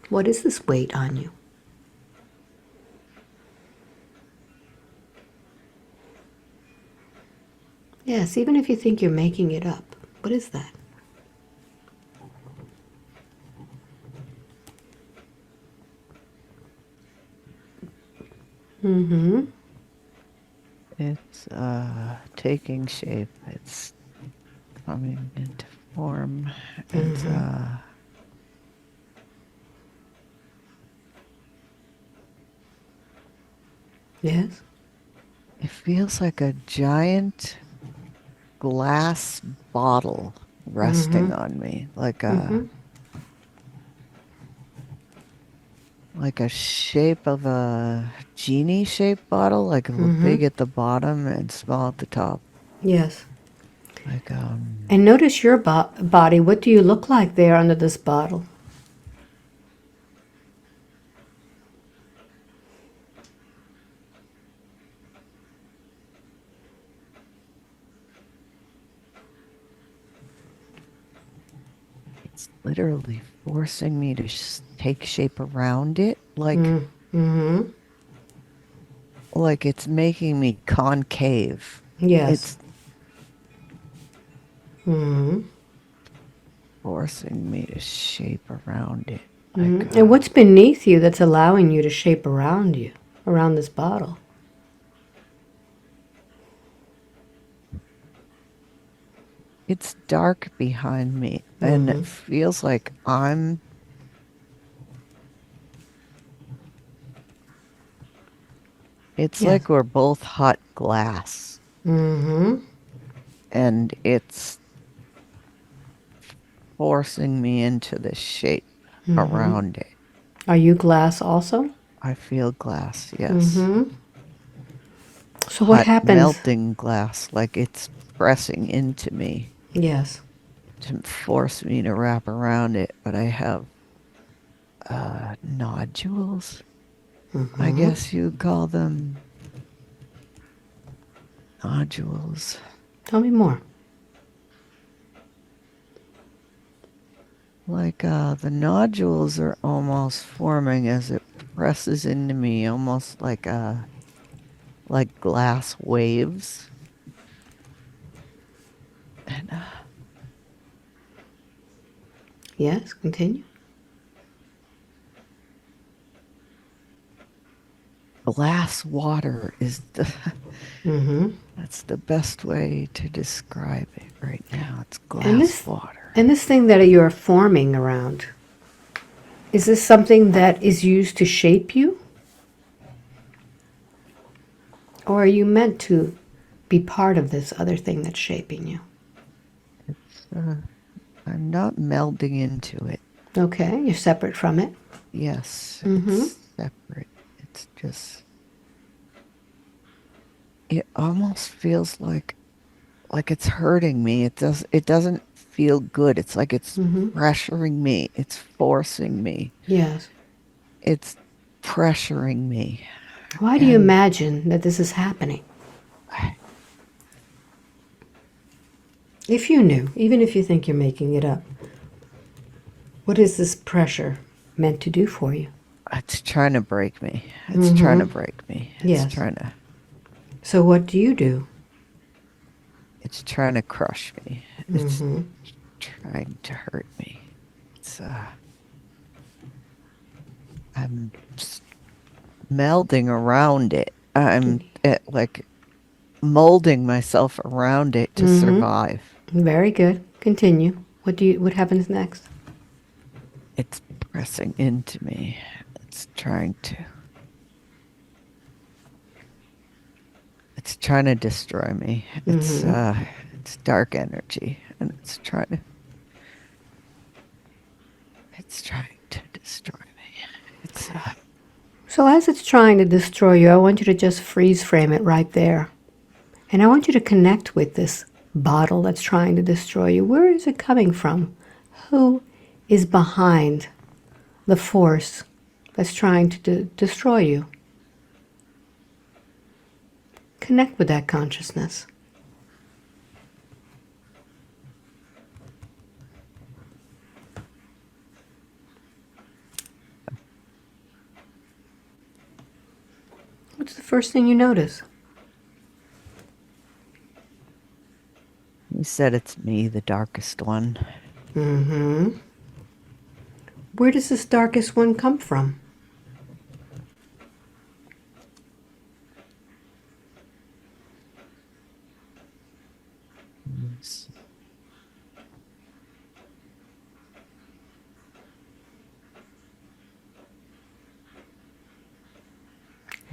What is this weight on you? Yes, even if you think you're making it up. What is that? Mm-hmm. It's taking shape. It's coming into form. It's Yes? it feels like a giant glass bottle resting Mm-hmm. on me, Mm-hmm. like a shape of a genie shaped bottle, like a Mm-hmm. big at the bottom and small at the top. Yes. Like And notice your body. What do you look like there under this bottle? it's literally forcing me to take shape around it, Mm-hmm. like it's making me concave. Yes. It's Mm-hmm. forcing me to shape around it. Mm-hmm. And what's beneath you that's allowing you to shape around you, around this bottle? It's dark behind me, and Mm-hmm. it feels like it's Yes. like we're both hot glass, Mm-hmm. and it's forcing me into the shape Mm-hmm. around it. Are you glass also? I feel glass, yes. Mm-hmm. So what Hot happens? melting glass, like it's pressing into me Yes. to force me to wrap around it, but I have nodules. I Mm-hmm. guess you call them nodules. Tell me more. Like the nodules are almost forming as it presses into me, almost like glass waves. And Yes, continue. glass water is the Mm-hmm. that's the best way to describe it right now. It's And glass this water. and this thing that you're forming around, is this something that is used to shape you? Or are you meant to be part of this other thing that's shaping you? I'm not melding into it. Okay, you're separate from it. Yes, Mm-hmm. it's separate. It's just, it almost feels like it's hurting me. It doesn't feel good. It's like it's Mm-hmm. pressuring me. It's forcing me. Yes. It's pressuring me. Why do you And imagine that this is happening? If you knew, even if you think you're making it up, what is this pressure meant to do for you? it's trying to break me. It's trying to Mm-hmm. break me. Yes. So what do you do? It's trying to crush me. It's Mm-hmm. trying to hurt me. It's I'm melding around it. I'm like molding myself around it to Mm-hmm. survive. Very good. Continue. What happens next? It's pressing into me. It's trying to. It's trying to destroy me. Mm-hmm. It's dark energy, and it's trying to destroy me. It's So as it's trying to destroy you, I want you to just freeze frame it right there. And I want you to connect with this bottle that's trying to destroy you. Where is it coming from? Who is behind the force that's trying to destroy you? Connect with that consciousness. What's the first thing you notice? you said it's me, the darkest one. Mm-hmm. Where does this darkest one come from? It's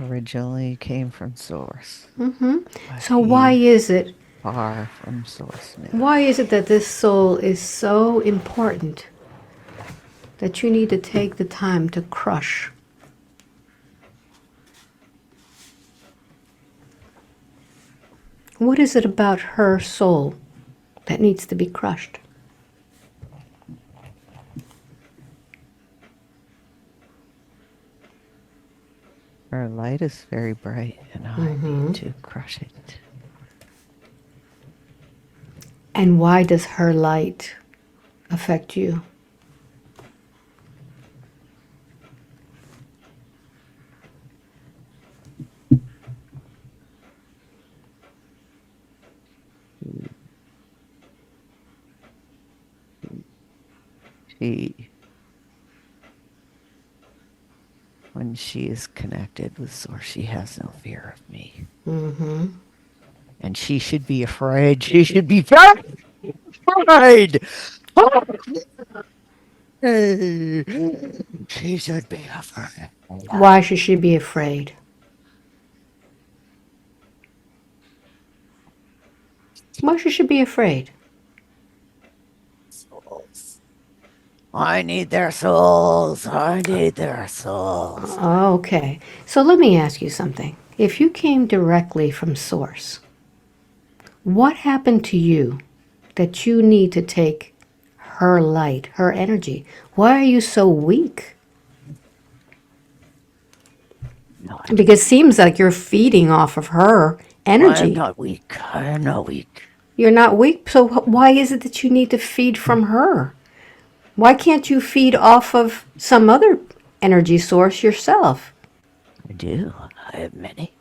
originally came from Source, Mm-hmm. but So why he's is it? far from Source now. Why is it that this soul is so important that you need to take the time to crush? What is it about her soul that needs to be crushed? Her light is very bright, and I need Mm-hmm. to crush it. And why does her light affect you? She, when she is connected with Source, she has no fear of me. Mm-hmm. And she should be afraid. She should be afraid. She should be afraid. Why should she be afraid? Why should she be afraid? Souls. I need their souls. I need their souls. Okay. So let me ask you something. If you came directly from Source, what happened to you that you need to take her light, her energy? Why are you so weak? No, Because it seems like you're feeding off of her I am energy. not weak. I am not weak. You're not weak, so why is it that you need to feed from her? Why can't you feed off of some other energy source yourself? I do. I have many.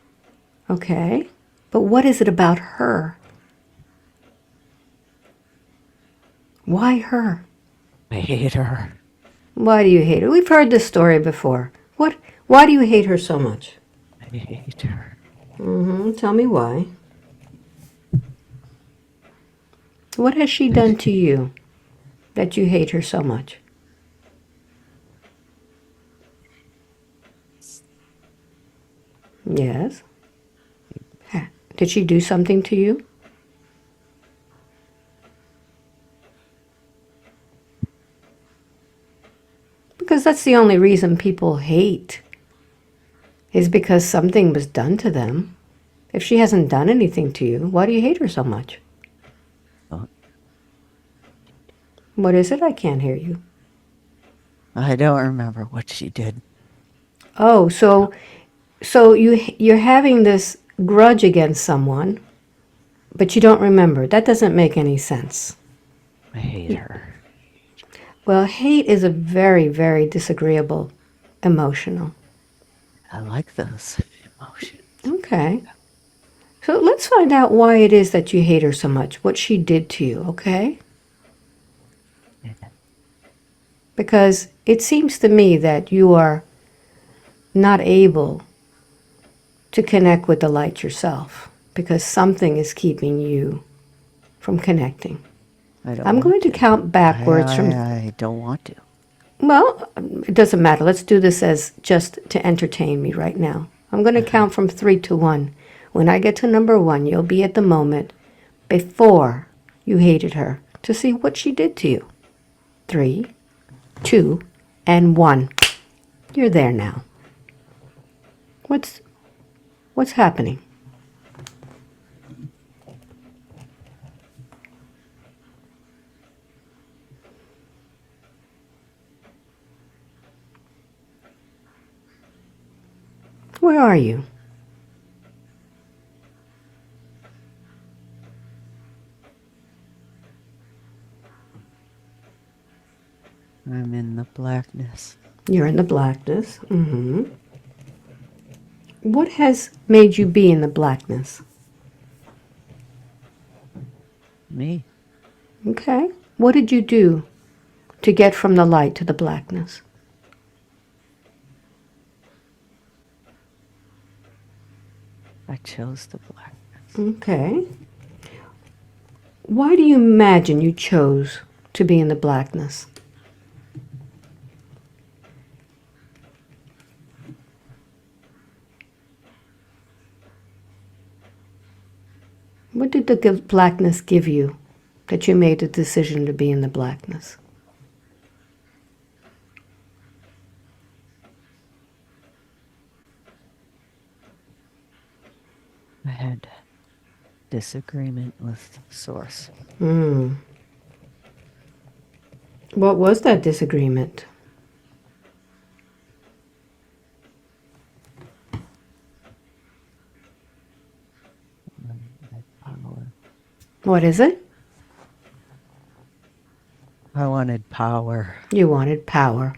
Okay, but what is it about her? Why her? I hate her. Why do you hate her? We've heard this story before. What? Why do you hate her so much? I hate her. Tell me why. What has she done to you that you hate her so much? Yes. She Did she do something to you? Because that's the only reason people hate, is because something was done to them. If she hasn't done anything to you, why do you hate her so much? Oh, What is it? I can't hear you. I don't remember what she did. Oh, so you're having this grudge against someone, but you don't remember. That doesn't make any sense. I hate her. Well, hate is a very, very disagreeable emotional. I like those emotions. Okay. So let's find out why it is that you hate her so much, what she did to you, okay? Yeah. Because it seems to me that you are not able to connect with the light yourself because something is keeping you from connecting. I don't I'm want going to to. count backwards from... I don't want to. Well, it doesn't matter. Let's do this as just to entertain me right now. I'm going to count from 3 to 1. When I get to number 1, you'll be at the moment before you hated her to see what she did to you. 3, 2, and 1. You're there now. What's happening? Where are you? I'm in the blackness. You're in the blackness. What has made you be in the blackness? Me. Okay. What did you do to get from the light to the blackness? I chose the blackness. Okay. Why do you imagine you chose to be in the blackness? What did the blackness give you that you made the decision to be in the blackness? I had disagreement with Source. What was that disagreement? Power. What is it? I wanted power. You wanted power.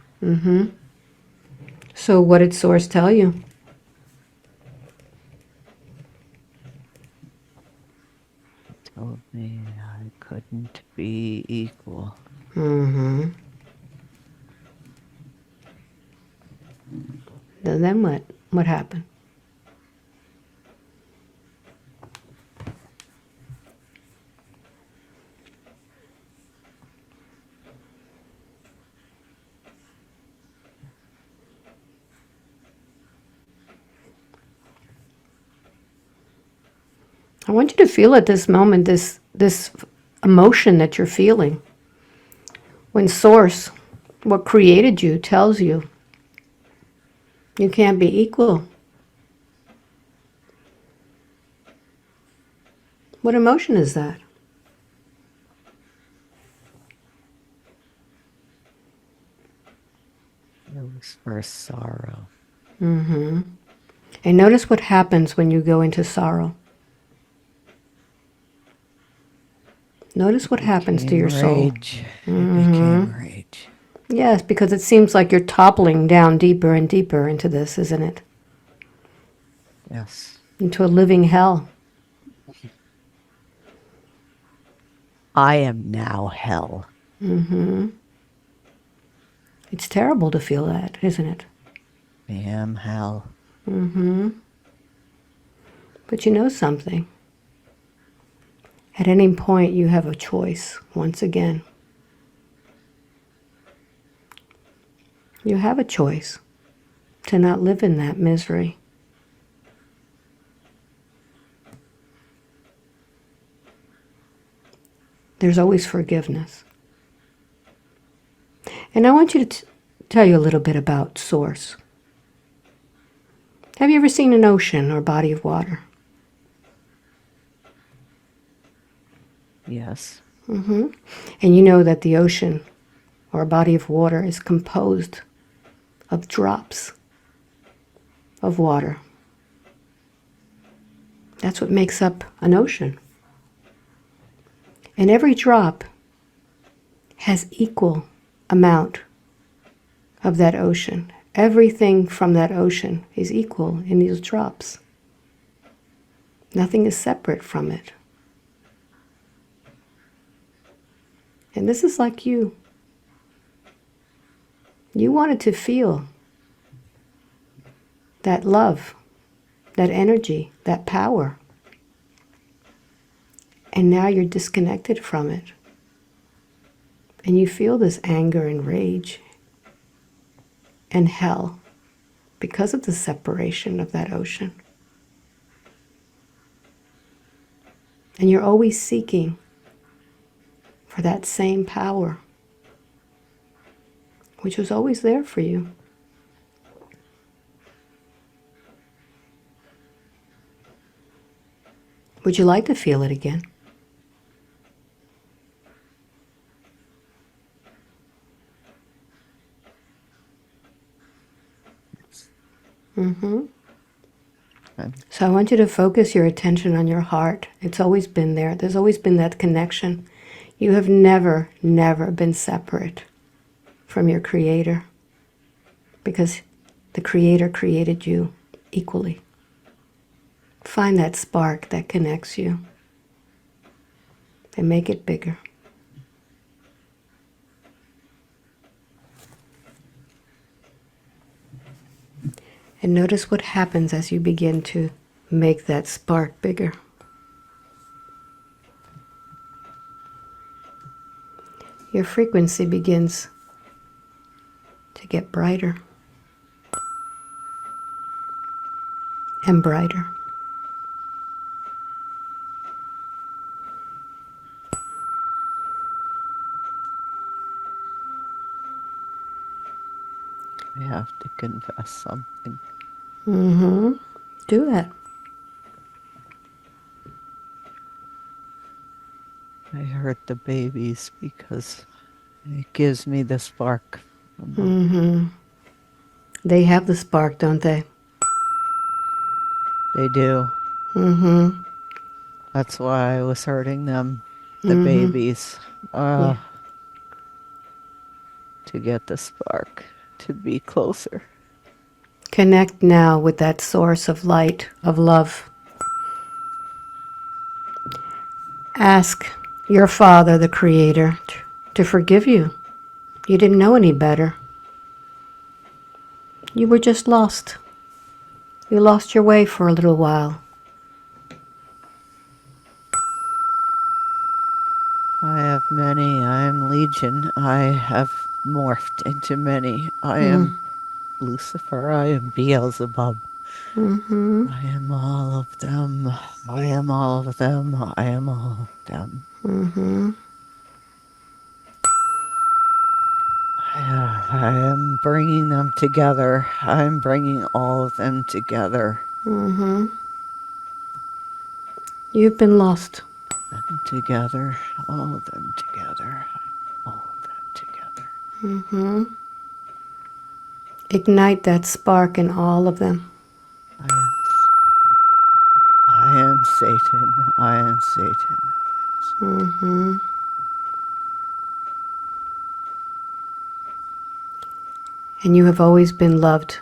So what did Source tell you? Told me I couldn't be equal. Then what? What happened? I want you to feel at this moment this emotion that you're feeling. When Source, what created you, tells you you can't be equal. What emotion is that? It was first sorrow. And notice what happens when you go into sorrow. Notice what happens to your soul. Rage. It became rage. Yes, because it seems like you're toppling down deeper and deeper into this, isn't it? Yes. Into a living hell. I am now hell. It's terrible to feel that, isn't it? I am hell. But you know something. At any point, you have a choice, once again. You have a choice to not live in that misery. There's always forgiveness. And I want you to tell you a little bit about Source. Have you ever seen an ocean or body of water? Yes. And you know that the ocean or a body of water is composed of drops of water. That's what makes up an ocean. And every drop has equal amount of that ocean. Everything from that ocean is equal in these drops. Nothing is separate from it. And this is like you. You wanted to feel that love, that energy, that power. And now you're disconnected from it. And you feel this anger and rage and hell because of the separation of that ocean. And you're always seeking for that same power, which was always there for you. Would you like to feel it again? So I want you to focus your attention on your heart. It's always been there. There's always been that connection. You have never, never been separate from your Creator, because the Creator created you equally. Find that spark that connects you and make it bigger. And notice what happens as you begin to make that spark bigger. Your frequency begins to get brighter and brighter. I have to confess something. Do that. I hurt the babies because it gives me the spark. They have the spark, don't they? They do. That's why I was hurting them, the babies, Yeah. to get the spark, to be closer. Connect now with that source of light, of love. Ask your Father, the Creator, to forgive you. You didn't know any better. You were just lost. You lost your way for a little while. I have many. I am Legion. I have morphed into many. I am Lucifer. I am Beelzebub. I am all of them. I am all of them. I am all of them. I am bringing them together. I'm bringing all of them together. You've been lost. Them together. All of them together. All of them together. Ignite that spark in all of them. I am Satan. I am Satan. And you have always been loved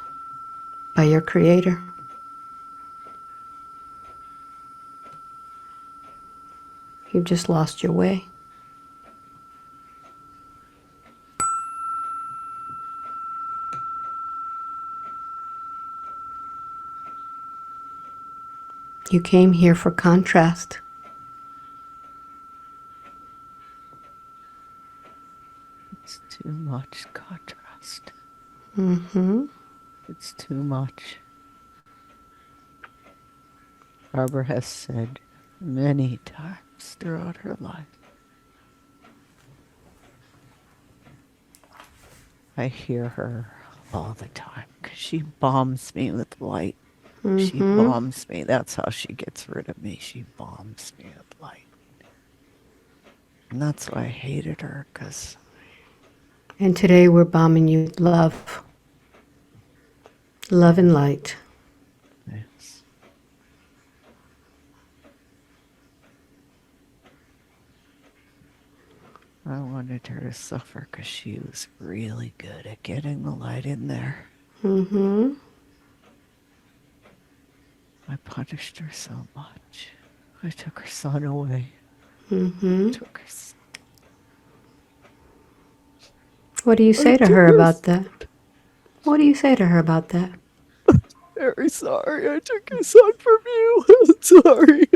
by your Creator. You've just lost your way. You came here for contrast. It's too much contrast. Mm-hmm. It's too much. Barbara has said many times throughout her life, I hear her all the time because she bombs me with light. She Mm-hmm. bombs me. That's how she gets rid of me. She bombs me with light. And that's why I hated her, because And today we're bombing you with love. Love and light. yes, I wanted her to suffer because she was really good at getting the light in there. Mm-hmm. I punished her so much. I took her son away. Mm-hmm. Took her. What do you I say to took her her. about that? What do you say to her about that? Very sorry. I took your son from you. I'm sorry.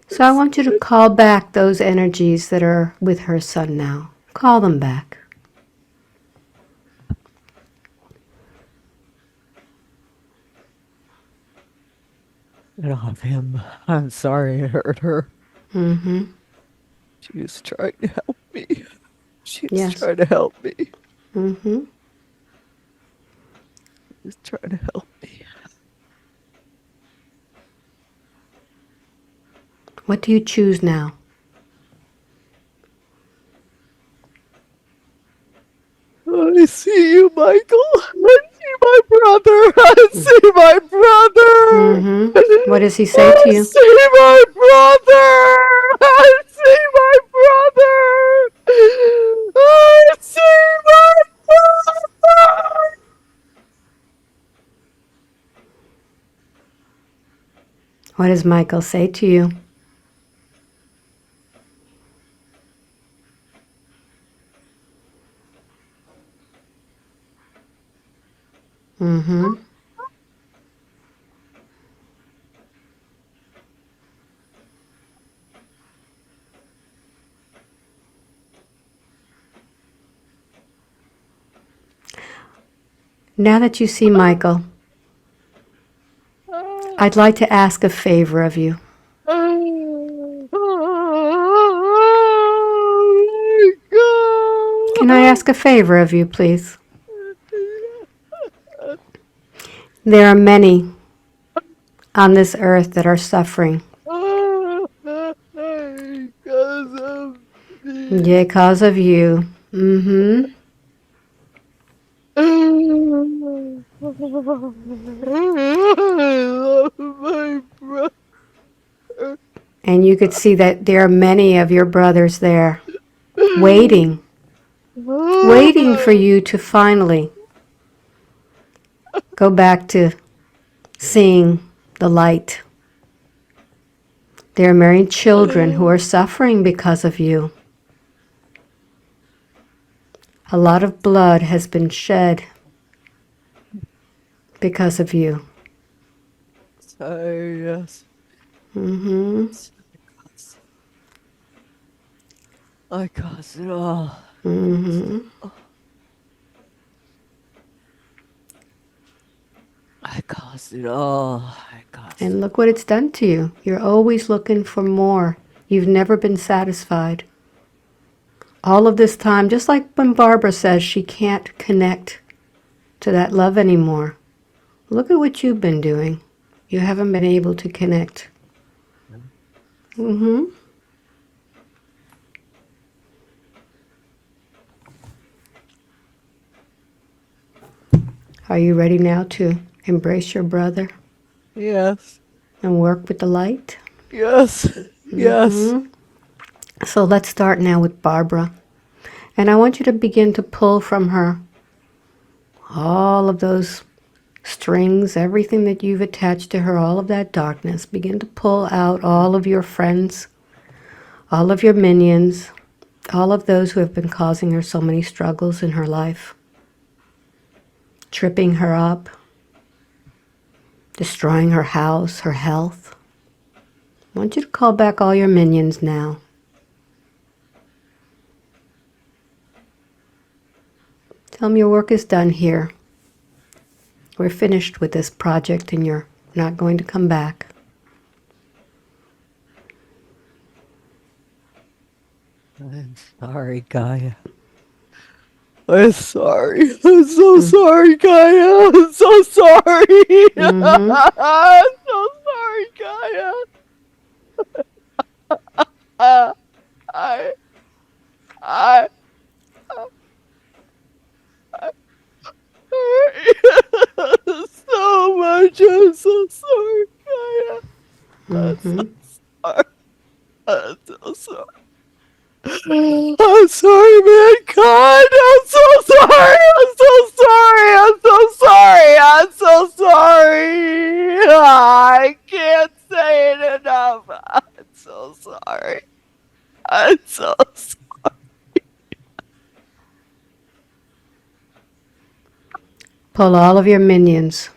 So I want you to call back those energies that are with her son now. Call them back. Get off him. I'm sorry I hurt her. Mm-hmm. She was trying to help me. She was Yes. trying to help me. She Mm-hmm. was trying to help me. What do you choose now? I see you, Michael. I see my brother. I see my brother. Mm-hmm. What does he say I to you? see my brother. I see my brother. I see my brother. What does Michael say to you? Mm-hmm. Now that you see Michael, I'd like to ask a favor of you. Oh Can I ask a favor of you, please? my God. There are many on this earth that are suffering Because of me. because of you. Mm-hmm. I love my brother. And you could see that there are many of your brothers there waiting, waiting for you to finally go back to seeing the light. There are many children who are suffering because of you. A lot of blood has been shed because of you. Sorry, yes. Mm-hmm. I caused it all. Mm-hmm. I caused it all. I caused And it look what all. it's done to you. You're always looking for more. You've never been satisfied. All of this time, just like when Barbara says she can't connect to that love anymore. Look at what you've been doing. You haven't been able to connect. Mm-hmm. Are you ready now to embrace your brother Yes. and work with the light? Yes. Yes. Mm-hmm. So let's start now with Barbara. And I want you to begin to pull from her all of those strings, everything that you've attached to her, all of that darkness. Begin to pull out all of your friends, all of your minions, all of those who have been causing her so many struggles in her life, tripping her up, destroying her house, her health. I want you to call back all your minions now. Tell them your work is done here. We're finished with this project and you're not going to come back. I'm sorry, Gaia. I'm sorry. I'm so sorry, Gaia. I'm so sorry. I'm so sorry, Gaia. Uh, I, I, I hurt you so much. I'm so sorry, Gaia. I'm so sorry. I'm so sorry. I'm sorry, mankind. I'm so sorry. I'm so sorry. I'm so sorry. I'm so sorry. I can't say it enough. I'm so sorry. I'm so sorry. Pull all of your minions.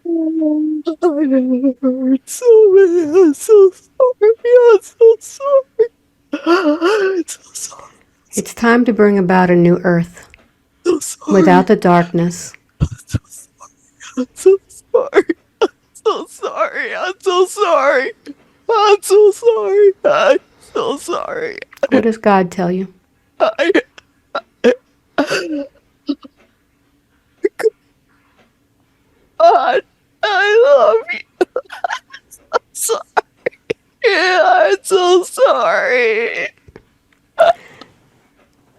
I never hurt so bad. I'm so sorry. I'm so sorry. I'm so sorry. It's time to bring about a new earth So sorry. without the darkness. I'm so sorry. I'm so sorry. So sorry. I'm so sorry. I'm so sorry. I'm so sorry. What does God tell you? I, God, I love you. So, I'm so sorry.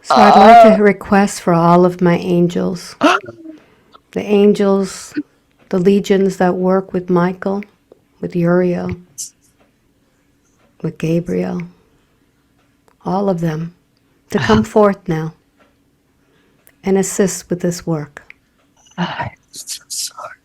So I'd like to request for all of my angels, the angels, the legions that work with Michael, with Uriel, with Gabriel, all of them, to come forth now and assist with this work. I'm so sorry.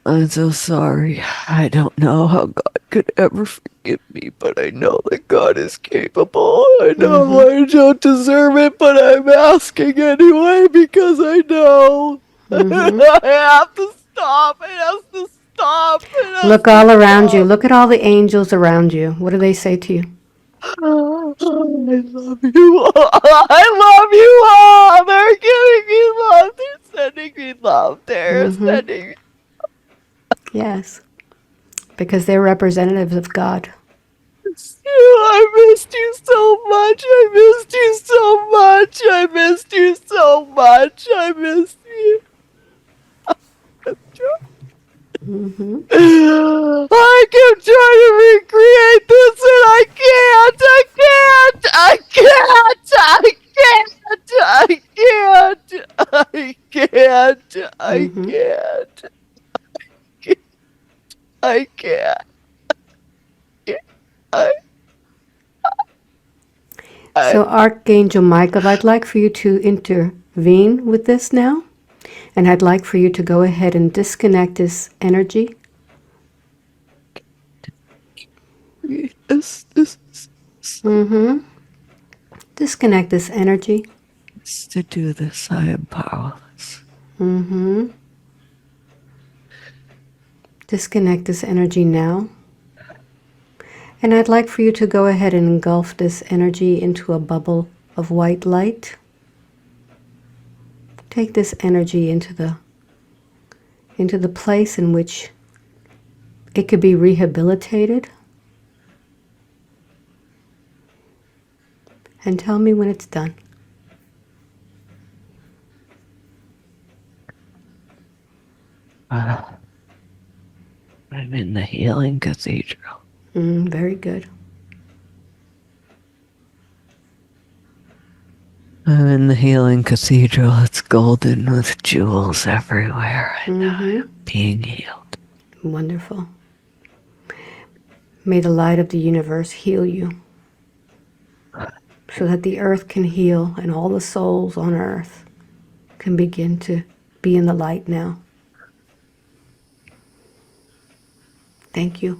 I'm so sorry. I don't know how God could ever forgive me, but I know that God is capable. I know I don't deserve it, but I'm asking anyway because I know. I have to stop. It has to stop. It has Look to all around you. stop. Look at all the angels around you. What do they say to you? I love you all. I love you all. They're giving me love. They're sending me love. They're sending me. Yes, because they're representatives of God. I missed you so much. I missed you so much. I missed you so much. I missed you. I keep trying to recreate this and I can't. I can't. I can't. I can't. I can't. I can't. I I So, Archangel Michael, I'd like for you to intervene with this now. And I'd like for you to go ahead and disconnect this energy. this Disconnect this energy. to do this. I am powerless. Disconnect this energy now. And I'd like for you to go ahead and engulf this energy into a bubble of white light. Take this energy into the place in which it could be rehabilitated. And tell me when it's done. I'm in the healing cathedral. Very good. I'm in the healing cathedral. It's golden with jewels everywhere. And I'm being healed. Wonderful. May the light of the universe heal you so that the earth can heal and all the souls on earth can begin to be in the light now. Thank you.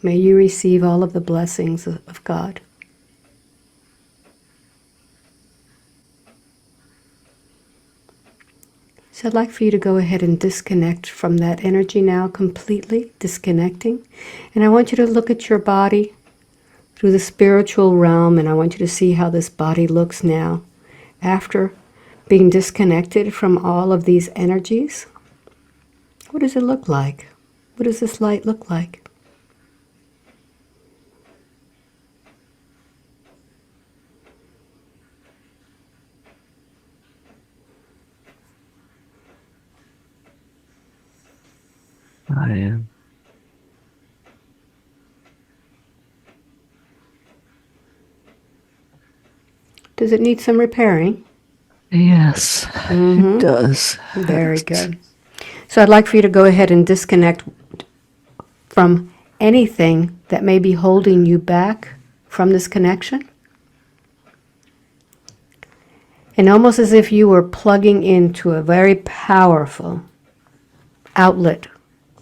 May you receive all of the blessings of God. So I'd like for you to go ahead and disconnect from that energy now, completely disconnecting. And I want you to look at your body through the spiritual realm, and I want you to see how this body looks now after being disconnected from all of these energies. What does it look like? What does this light look like? I am. Does it need some repairing? Yes, it does. Very good. So I'd like for you to go ahead and disconnect from anything that may be holding you back from this connection. And almost as if you were plugging into a very powerful outlet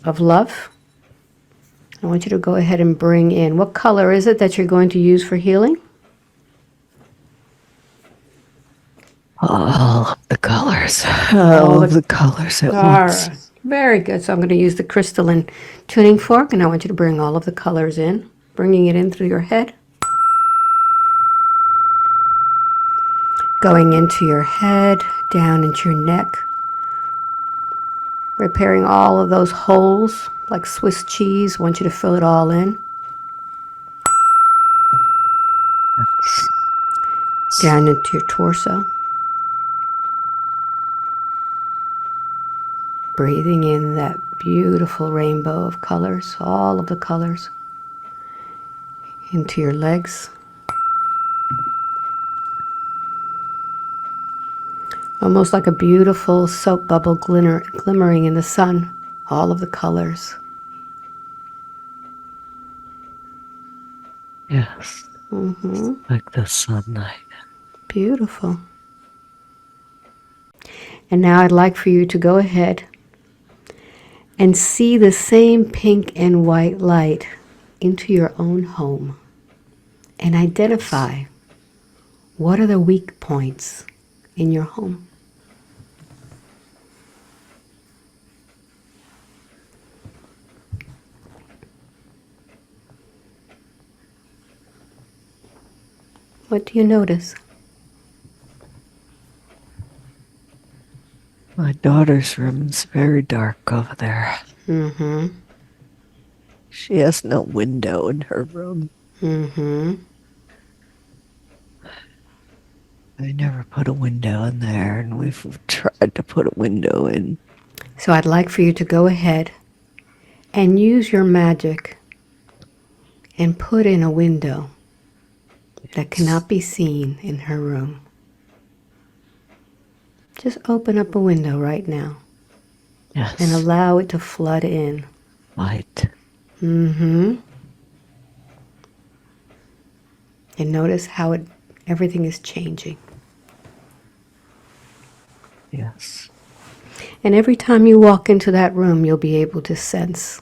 of love, I want you to go ahead and bring in, what color is it that you're going to use for healing? All of the colors. All of the colors at All once. right. Very good. So I'm going to use the crystalline tuning fork, and I want you to bring all of the colors in, bringing it in through your head, going into your head, down into your neck, repairing all of those holes like Swiss cheese. I want you to fill it all in. Down into your torso. Breathing in that beautiful rainbow of colors, all of the colors, into your legs. Almost like a beautiful soap bubble glimmering in the sun, all of the colors. Yes. Like the sunlight. Beautiful. And now I'd like for you to go ahead and see the same pink and white light into your own home and identify what are the weak points in your home. What do you notice? My daughter's room is very dark over there. She has no window in her room. I never put a window in there, and we've tried to put a window in. So I'd like for you to go ahead and use your magic and put in a window that cannot be seen in her room. Just open up a window right now. Yes. And allow it to flood in. Light. And notice how everything is changing. Yes. And every time you walk into that room, you'll be able to sense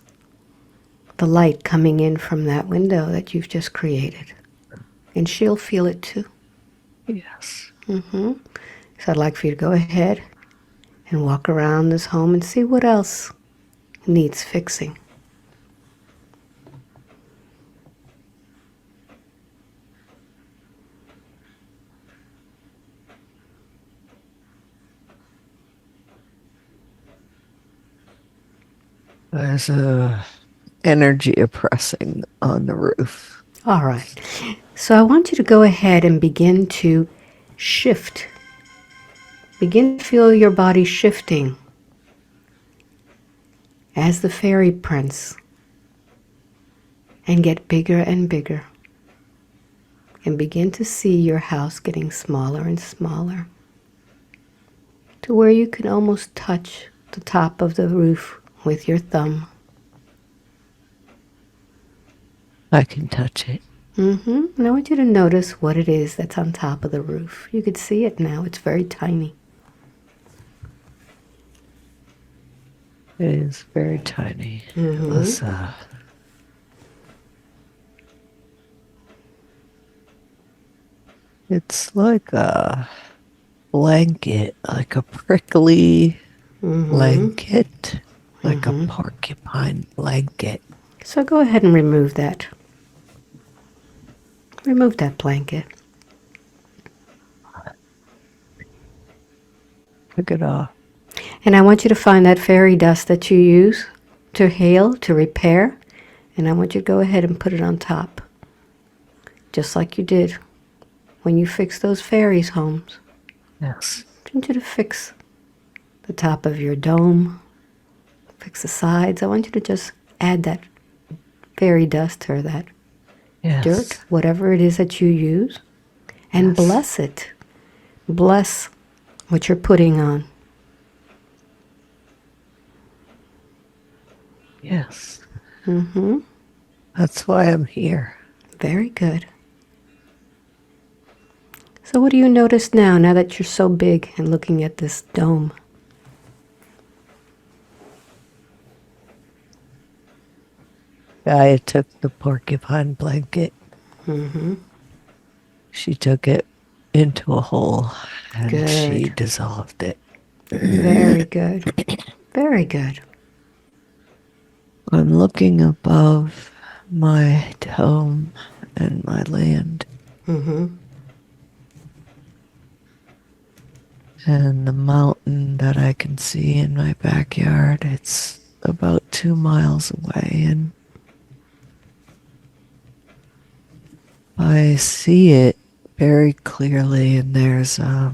the light coming in from that window that you've just created. And she'll feel it too. Yes. So I'd like for you to go ahead and walk around this home and see what else needs fixing. There's a energy oppressing on the roof. All right. So I want you to go ahead and begin to shift. Begin to feel your body shifting as the fairy prince and get bigger and bigger. And begin to see your house getting smaller and smaller to where you can almost touch the top of the roof with your thumb. I can touch it. And I want you to notice what it is that's on top of the roof. You could see it now. It's very tiny. It is very tiny. It was, it's like a blanket, like a prickly blanket, like a porcupine blanket. So go ahead and remove that. Remove that blanket. Took it off. And I want you to find that fairy dust that you use to heal, to repair. And I want you to go ahead and put it on top. Just like you did when you fixed those fairies' homes. Yes. I want you to fix the top of your dome. fix the sides. I want you to just add that fairy dust or that dirt, Yes. whatever it is that you use, and Yes. bless it. Bless what you're putting on. Yes. Mm-hmm. That's why I'm here. Very good. So what do you notice now that you're so big and looking at this dome? Gaia took the porcupine blanket. Mm-hmm. She took it into a hole and she Good. dissolved it. Very good. Very good. I'm looking above my dome and my land. Mm-hmm. And the mountain that I can see in my backyard, it's about 2 miles away. And I see it very clearly. And there's a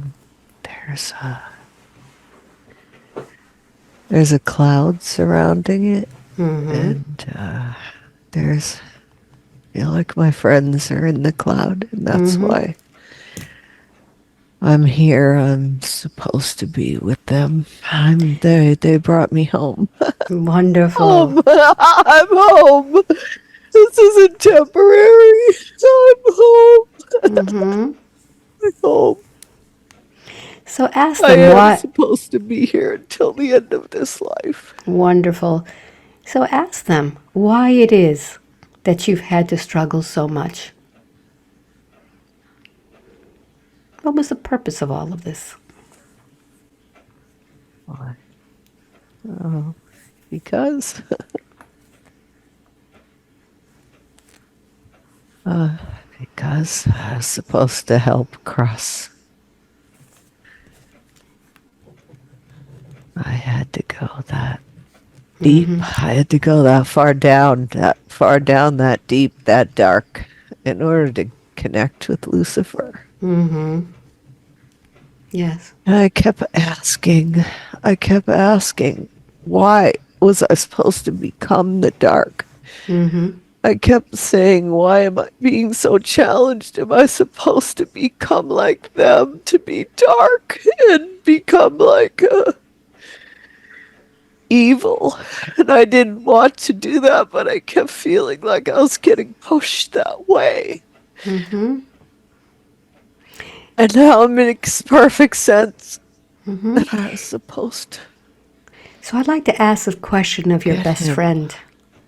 cloud surrounding it. Mm-hmm. And there's, I feel like my friends are in the cloud. And that's Mm-hmm. why I'm here. I'm supposed to be with them. They brought me home. Wonderful. Home. I'm home. This isn't temporary. I'm home. Mm-hmm. I'm home. So ask I them am what. supposed to be here until the end of this life. Wonderful. So ask them why it is that you've had to struggle so much. What was the purpose of all of this? Why? Oh, because uh, because I was supposed to help cross. I had to go that deep. Mm-hmm. I had to go that far down, that deep, that dark, in order to connect with Lucifer. Mm-hmm. Yes. And I kept asking, why was I supposed to become the dark? Mm-hmm. I kept saying, why am I being so challenged? Am I supposed to become like them, to be dark and become like evil? And I didn't want to do that, but I kept feeling like I was getting pushed that way. Mm-hmm. And now it makes perfect sense Mm-hmm. that I was supposed to So I'd like to ask a question of your get best him. friend.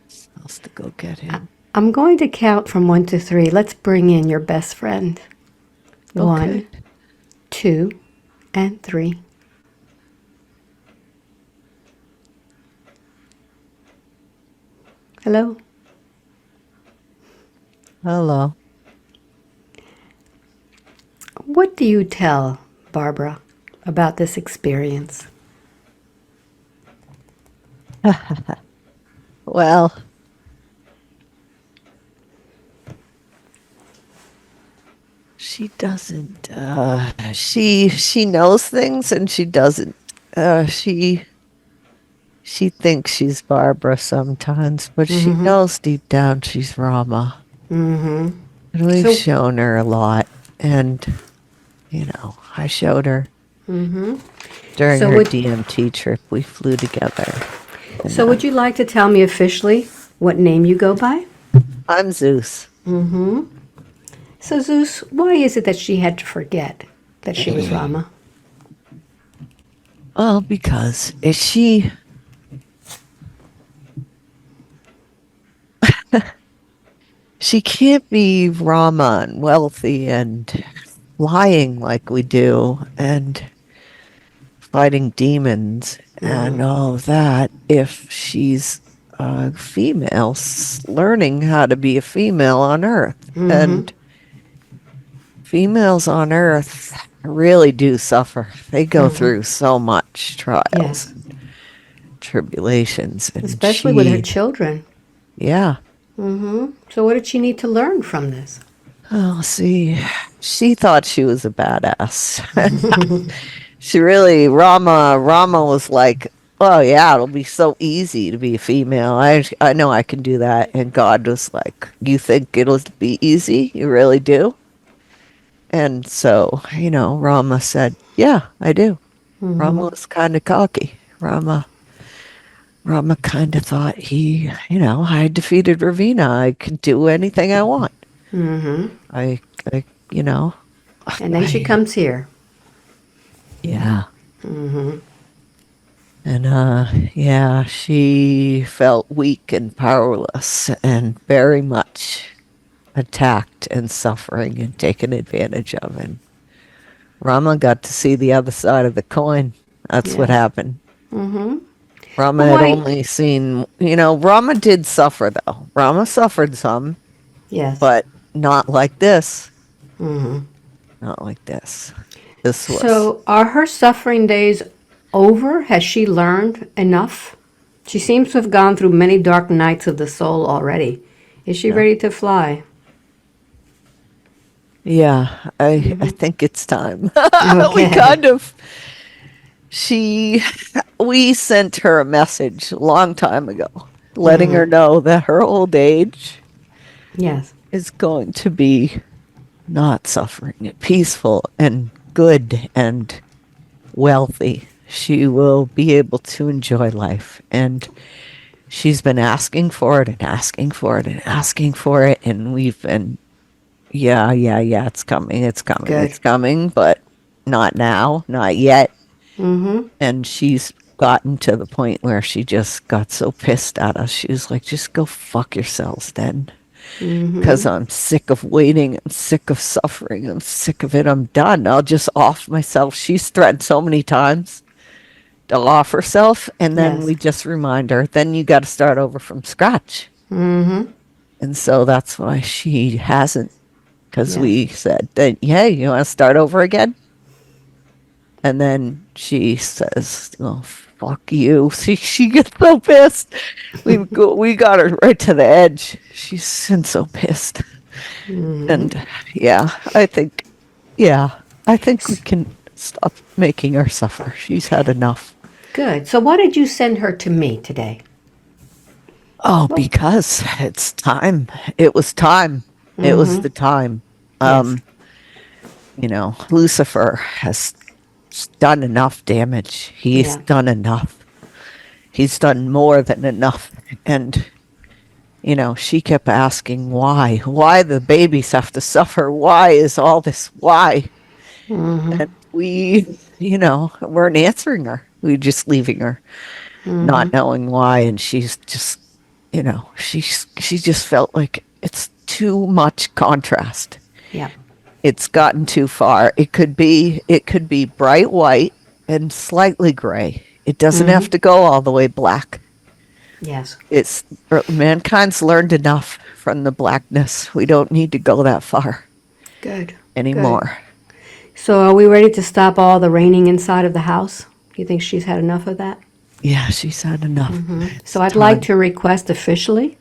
Supposed to go get him. I'm going to count from 1 to 3. Let's bring in your best friend. Okay. 1, 2, and 3. Hello? Hello. What do you tell Barbara about this experience? Well, she doesn't. She knows things and she doesn't. She thinks she's Barbara sometimes, but she Mm-hmm. knows deep down she's Rama. Mm-hmm. And we've So, shown her a lot. And I showed her mm-hmm. during So her would DMT trip. We flew together. And so would you like to tell me officially what name you go by? I'm Zeus. Mm-hmm. So Zeus, why is it that she had to forget that she was Rama? Well, because if she can't be Rama and wealthy and flying like we do and fighting demons and all of that if she's a female learning how to be a female on Earth. Mm-hmm. And females on Earth really do suffer. They go Mm-hmm. through so much trials Yes. and tribulations. And Especially with her children. yeah. Mm-hmm. So what did she need to learn from this? Oh, see, she thought she was a badass. She really, Rama was like oh yeah, it'll be so easy to be a female. I know I can do that. And God was like, you think it'll be easy? You really do? And so, Rama said, yeah, I do. Rama was kind of cocky. Rama kind of thought I defeated Ravina. I can do anything I want. I, I, you know, And then she I, comes here. yeah. And, yeah, she felt weak and powerless and very much attacked and suffering and taken advantage of. And Rama got to see the other side of the coin. That's what Yes. happened. Mm-hmm. Rama Well, had why? only seen, Rama did suffer though. Rama suffered some, Yes. but not like this. Mm-hmm. Not like this. This was, So, are her suffering days over? Has she learned enough? She seems to have gone through many dark nights of the soul already. Is she yeah. ready to fly? Yeah, I think it's time. we Okay. kind of, she, we sent her a message a long time ago, letting her know that her old age Yes. is going to be not suffering, peaceful and good and wealthy. She will be able to enjoy life. And she's been asking for it and asking for it and asking for it. And we've been, yeah, yeah, yeah, it's coming, it's coming, Good. it's coming, but not now, not yet. Mm-hmm. And she's gotten to the point where she just got so pissed at us. She was like, just go fuck yourselves then. Because I'm sick of waiting. I'm sick of suffering. I'm sick of it. I'm done. I'll just off myself. She's threatened so many times to off herself. And then Yes. we just remind her, then you got to start over from scratch. Mm-hmm. And so that's why she hasn't. Because Yes. we said that, hey, you want to start over again? And then she says, "Oh, fuck you." She gets so pissed. We got her right to the edge. She's been so pissed. And yeah, yeah, I think we can stop making her suffer. She's had enough. Good. So, why did you send her to me today? Oh, Well, because it's time. It was time. It was the time. yes. Um, Lucifer has done enough damage. He's Yeah. done enough. He's done more than enough. And, she kept asking why. Why the babies have to suffer? Why is all this? Why? And we weren't answering her. We just leaving her, not knowing why. And she's just, she just felt like it's too much contrast. Yeah. It's gotten too far. It could be bright white and slightly gray. It doesn't have to go all the way black. Yes. It's mankind's learned enough from the blackness. We don't need to go that far Good. Good. anymore. So, are we ready to stop all the raining inside of the house? Do you think she's had enough of that? Yeah, she's had enough. So, It's I'd like time. to request officially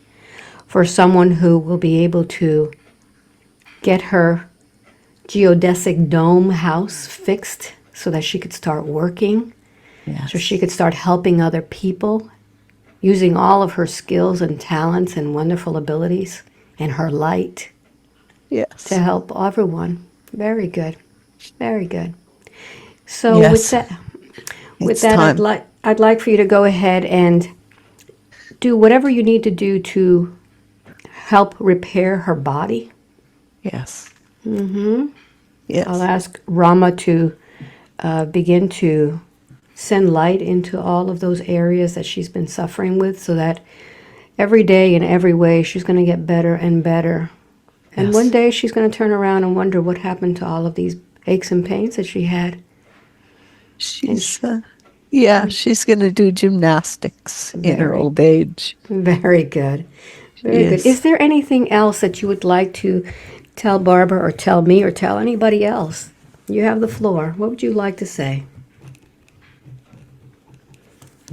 for someone who will be able to get her geodesic dome house fixed so that she could start working, so she Yes. could start helping other people using all of her skills and talents and wonderful abilities and her light to Yes. help everyone. Very good. Very good. So Yes. with It's that time. I'd like for you to go ahead and do whatever you need to do to help repair her body. Yes. I'll Yes. ask Rama to begin to send light into all of those areas that she's been suffering with so that every day in every way she's going to get better and better. And one Yes. day she's going to turn around and wonder what happened to all of these aches and pains that she had. And She's yeah, she's going to do gymnastics in her very, old age. very good. She Very good. Is is. there anything else that you would like to tell Barbara or tell me or tell anybody else? You have the floor. What would you like to say?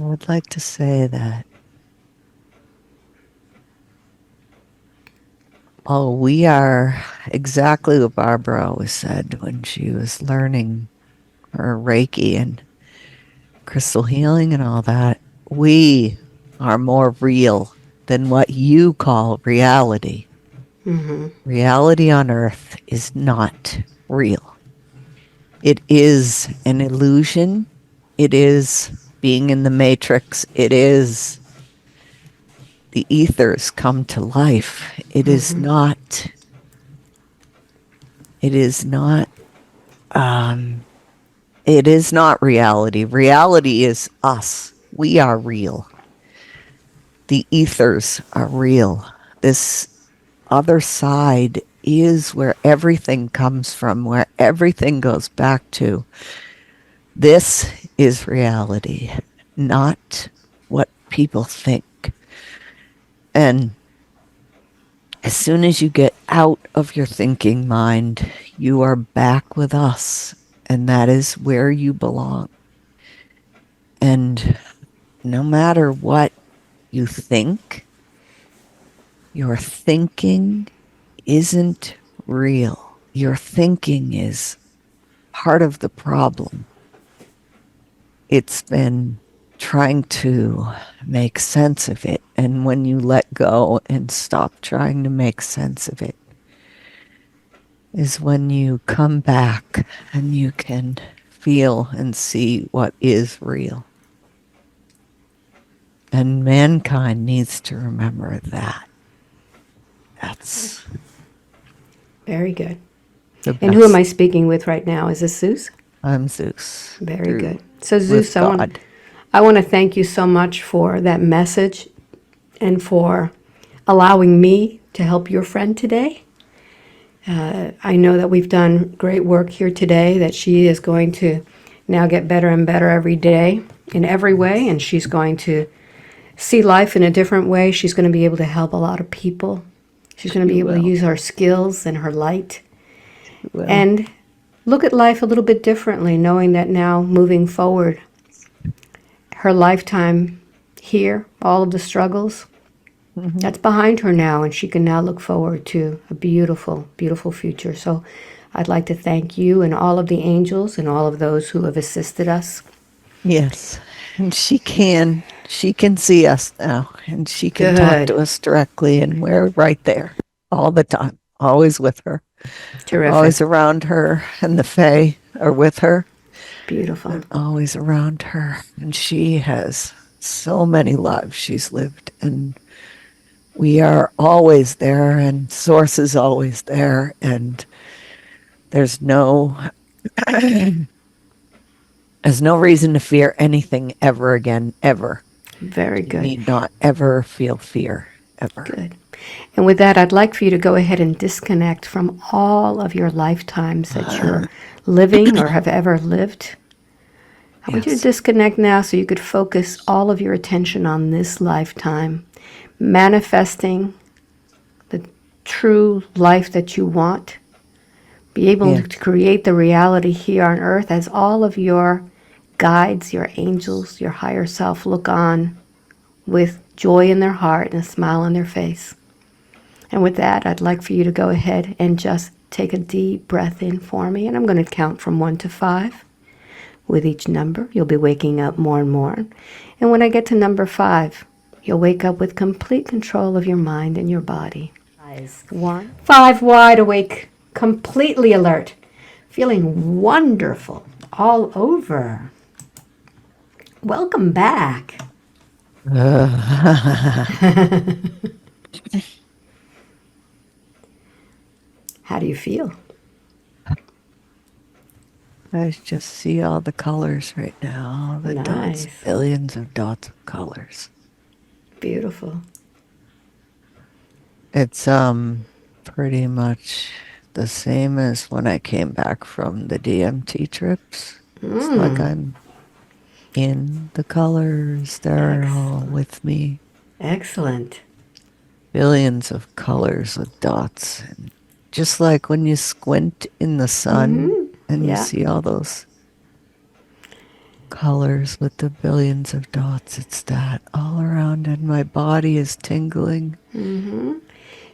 I would like to say that we are exactly what Barbara always said when she was learning her Reiki, and crystal healing and all that, we are more real than what you call reality. Reality on earth is not real. It is an illusion. It is being in the matrix. It is the ethers come to life. It is not, it is not, it is not reality. Reality is us. We are real. The ethers are real. This other side is where everything comes from, where everything goes back to. This is reality, not what people think. And as soon as you get out of your thinking mind, you are back with us, and that is where you belong. And no matter what you think, your thinking isn't real. Your thinking is part of the problem. It's been trying to make sense of it. And when you let go and stop trying to make sense of it, is when you come back and you can feel and see what is real. And mankind needs to remember that. That's Very good. the best. And who am I speaking with right now? Is this Zeus? I'm Zeus. Very good. So With Zeus, God. I want to thank you so much for that message and for allowing me to help your friend today. I know that we've done great work here today, that she is going to now get better and better every day in every way, and she's going to see life in a different way. She's going to be able to help a lot of people. She's going to be able to use her skills and her light and look at life a little bit differently, knowing that now moving forward, her lifetime here, all of the struggles, that's behind her now, and she can now look forward to a beautiful, beautiful future. So I'd like to thank you and all of the angels and all of those who have assisted us. Yes. And she can see us now, and she can talk to Good. us directly, and we're right there all the time, always with her, Terrific. always around her, and the Fae are with her, Beautiful. and always around her. And she has so many lives she's lived, and we are always there, and Source is always there, and there's no reason to fear anything ever again, ever. Very You good. need not ever feel fear, ever. Good. And with that, I'd like for you to go ahead and disconnect from all of your lifetimes that you're living or have ever lived. I want you to Yes. disconnect now so you could focus all of your attention on this lifetime, manifesting the true life that you want. Be able Yes. to create the reality here on earth as all of your guides, your angels, your higher self look on with joy in their heart and a smile on their face. And with that, I'd like for you to go ahead and just take a deep breath in for me. And I'm going to count from 1 to 5. With each number, you'll be waking up more and more. And when I get to number 5, you'll wake up with complete control of your mind and your body. 1. 5, wide awake, completely alert, feeling wonderful all over. Welcome back. How do you feel? I just see all the colors right now, all the dots, Nice. billions of dots of colors. Beautiful. It's pretty much the same as when I came back from the DMT trips. It's like I'm in the colors. They're all with me. Excellent. Billions of colors with dots. And just like when you squint in the sun and you Yeah. see all those colors with the billions of dots, it's that all around, and my body is tingling.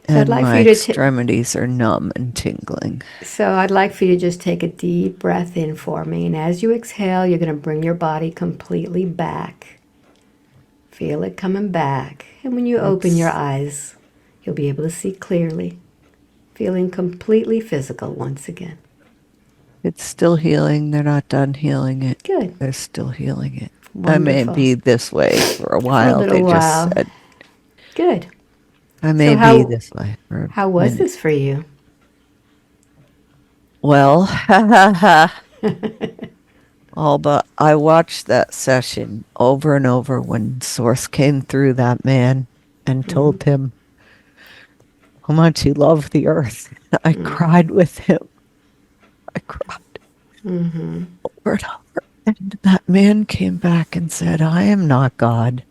So I'd And like for my you to extremities are numb and tingling. so I'd like for you to just take a deep breath in for me, and as you exhale, you're going to bring your body completely back. Feel it coming back. And when you open your It's eyes, you'll be able to see clearly, feeling completely physical once again. it's still healing. They're not done healing it. Good. They're still healing it. I may Wonderful. be this way for a For a while. little They just while. said Good. I So may be this way for a how was minute. this for you? Well, Alba, I watched that session over and over when Source came through that man and told him how much he loved the earth. I cried with him. I cried over and over. And that man came back and said, I am not God.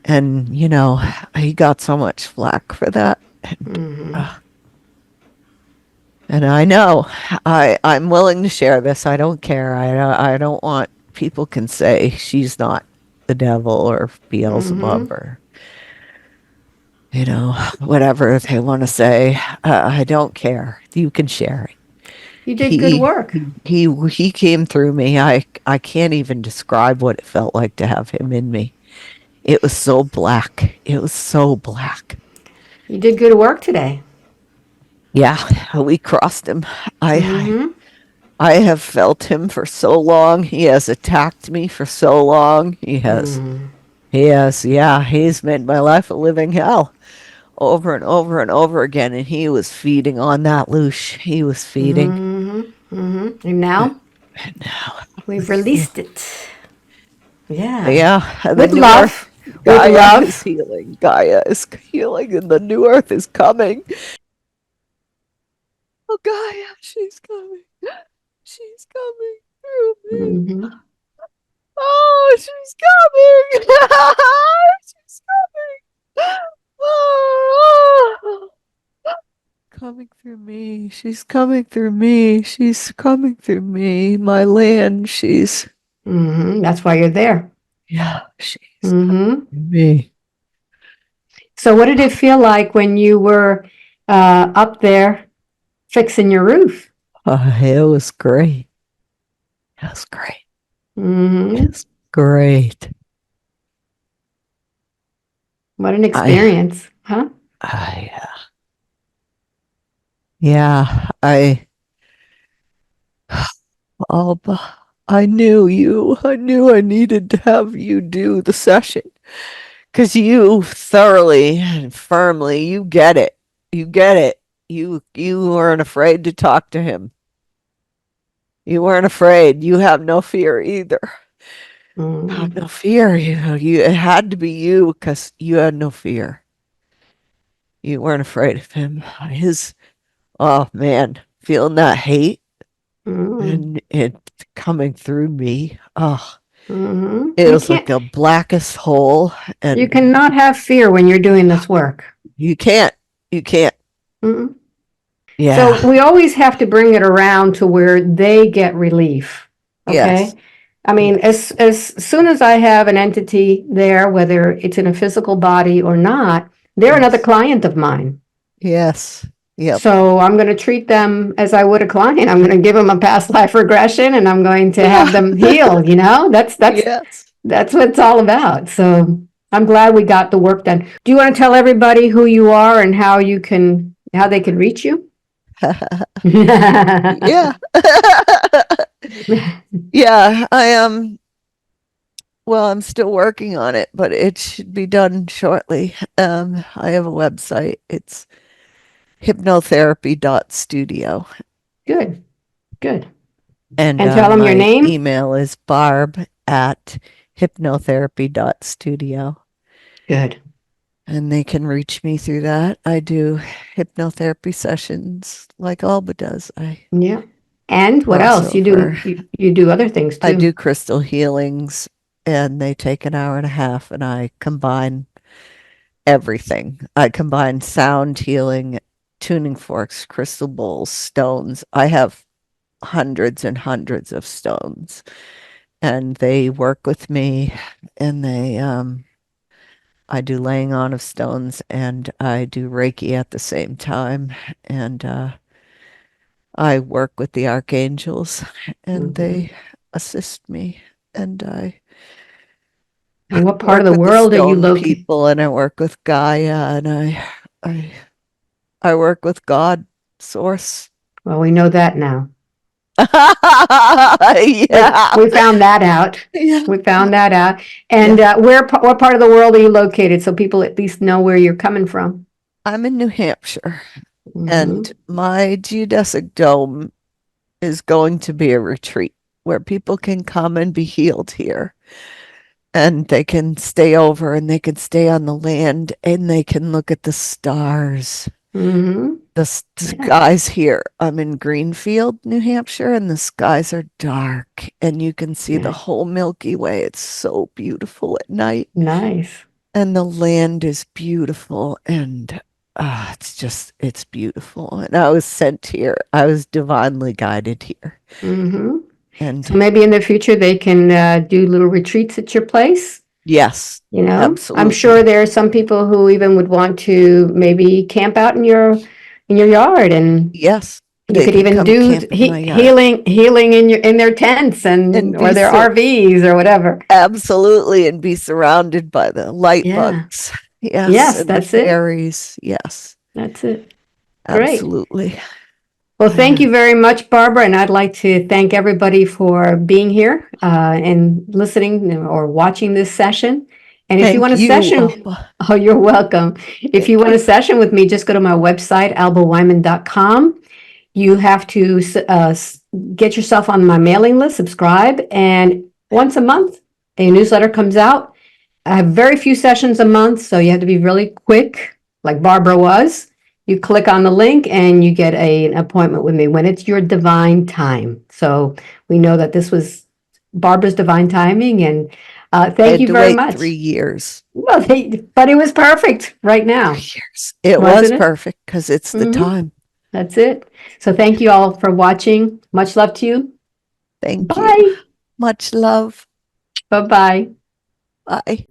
And, he got so much flack for that. And I know I'm willing to share this. I don't care. I don't want people can say she's not the devil or Beelzebub or whatever they want to say. I don't care. You can share it. You did good He work. he came through me. I can't even describe what it felt like to have him in me. It was so black. It was so black. You did good work today. Yeah, we crossed him. I have felt him for so long. He has attacked me for so long. Yeah, he's made my life a living hell over and over and over again. And he was feeding on that loosh. He was feeding. And now And now, we've yeah, released it. Yeah. yeah, the With new earth, love. With Gaia is love. healing. Gaia is healing, and the new earth is coming. Oh, Gaia, she's coming. She's coming through me. Hmm. Oh, she's coming. She's coming. Oh, coming through me. She's coming through me. She's coming through me. My land, That's why you're there. yeah, she's coming Hmm. through me. So, what did it feel like when you were up there fixing your roof? It was great. It was great. Hmm. It's great. What an I, experience, huh? yeah, Alba, I knew you. I knew I needed to have you do the session because you thoroughly and firmly, you get it. You get it. You weren't afraid to talk to him. You weren't afraid. You have no fear either. Have Mm-hmm. no fear. It had to be you because you had no fear. You weren't afraid of him. Oh man, feeling that hate Mm-hmm. and it coming through me. Oh, Mm-hmm. it was like the blackest hole, You and cannot have fear when you're doing this work. you can't, you can't. Mm-mm. So Yeah, we always have to bring it around to where they get relief. yes, Okay. I mean, yes, as soon as I have an entity there, whether it's in a physical body or not, they're another yes, client of mine. yes, yep, So I'm going to treat them as I would a client. I'm going to give them a past life regression and I'm going to have yeah, them heal, you know? yes. That's what it's all about. So I'm glad we got the work done. Do you want to tell everybody who you are and how they can reach you? Yeah. Yeah, well, I'm still working on it, but it should be done shortly. I have a website. It's hypnotherapy.studio. Good, good. And And tell them your my name. email is barb@hypnotherapy.studio. Good. And they can reach me through that. I do hypnotherapy sessions like Alba does. I Yeah. And what cross else? over. You do other things I do too. crystal healings and they take an hour and a half and I combine everything. I combine sound healing, tuning forks, crystal bowls, stones. I have hundreds and hundreds of stones and they work with me and I do laying on of stones and I do Reiki at the same time. And I work with the archangels and Hmm. they assist me. And I And what part of work the with the world are you stone located? people and I work with Gaia and I I work with God, Source. Well, we know that now. Yeah. We found that out. Yeah. We found that out. And Yeah. what part of the world are you located so people at least know where you're coming from? I'm in New Hampshire and Hmm. my geodesic dome is going to be a retreat where people can come and be healed here. And they can stay over and they can stay on the land and they can look at the stars. Hmm. The Yeah, skies here. I'm in Greenfield, New Hampshire, and the skies are dark and you can see the yeah. whole Milky Way. It's so beautiful at night. Nice. And the land is beautiful and it's beautiful. And I was sent here. I was divinely guided here. Hmm. So And maybe in the future they can do little retreats at your place. yes, You know, I'm sure absolutely. there are some people who even would want to maybe camp out in your yard, and Yes, you they could can even come do camp in my yard healing in their tents and and or be their so RVs or whatever. absolutely and be surrounded by the light Yeah. bugs. Yes, Yes, and the that's it. fairies. Yes, That's it. Great. absolutely. Well, thank Yeah. you very much, Barbara, and I'd like to thank everybody for being here and listening or watching this session. And if you Thank want a you, session, Alba. oh, you're welcome. If you Thank want you. a session with me, just go to my website, albaweinman.com. You have to get yourself on my mailing list, subscribe, and once a month, a newsletter comes out. I have very few sessions a month, so you have to be really quick, like Barbara was. You click on the link and you get an appointment with me when it's your divine time. So we know that this was Barbara's divine timing, and I thank had you to very wait three much. years. Well, but it was perfect right now, 3 years. It was wasn't it? perfect because it's the Hmm. time. That's it. So thank you all for watching. Much love to you. Thank you. Bye. Much love. Bye bye. Bye.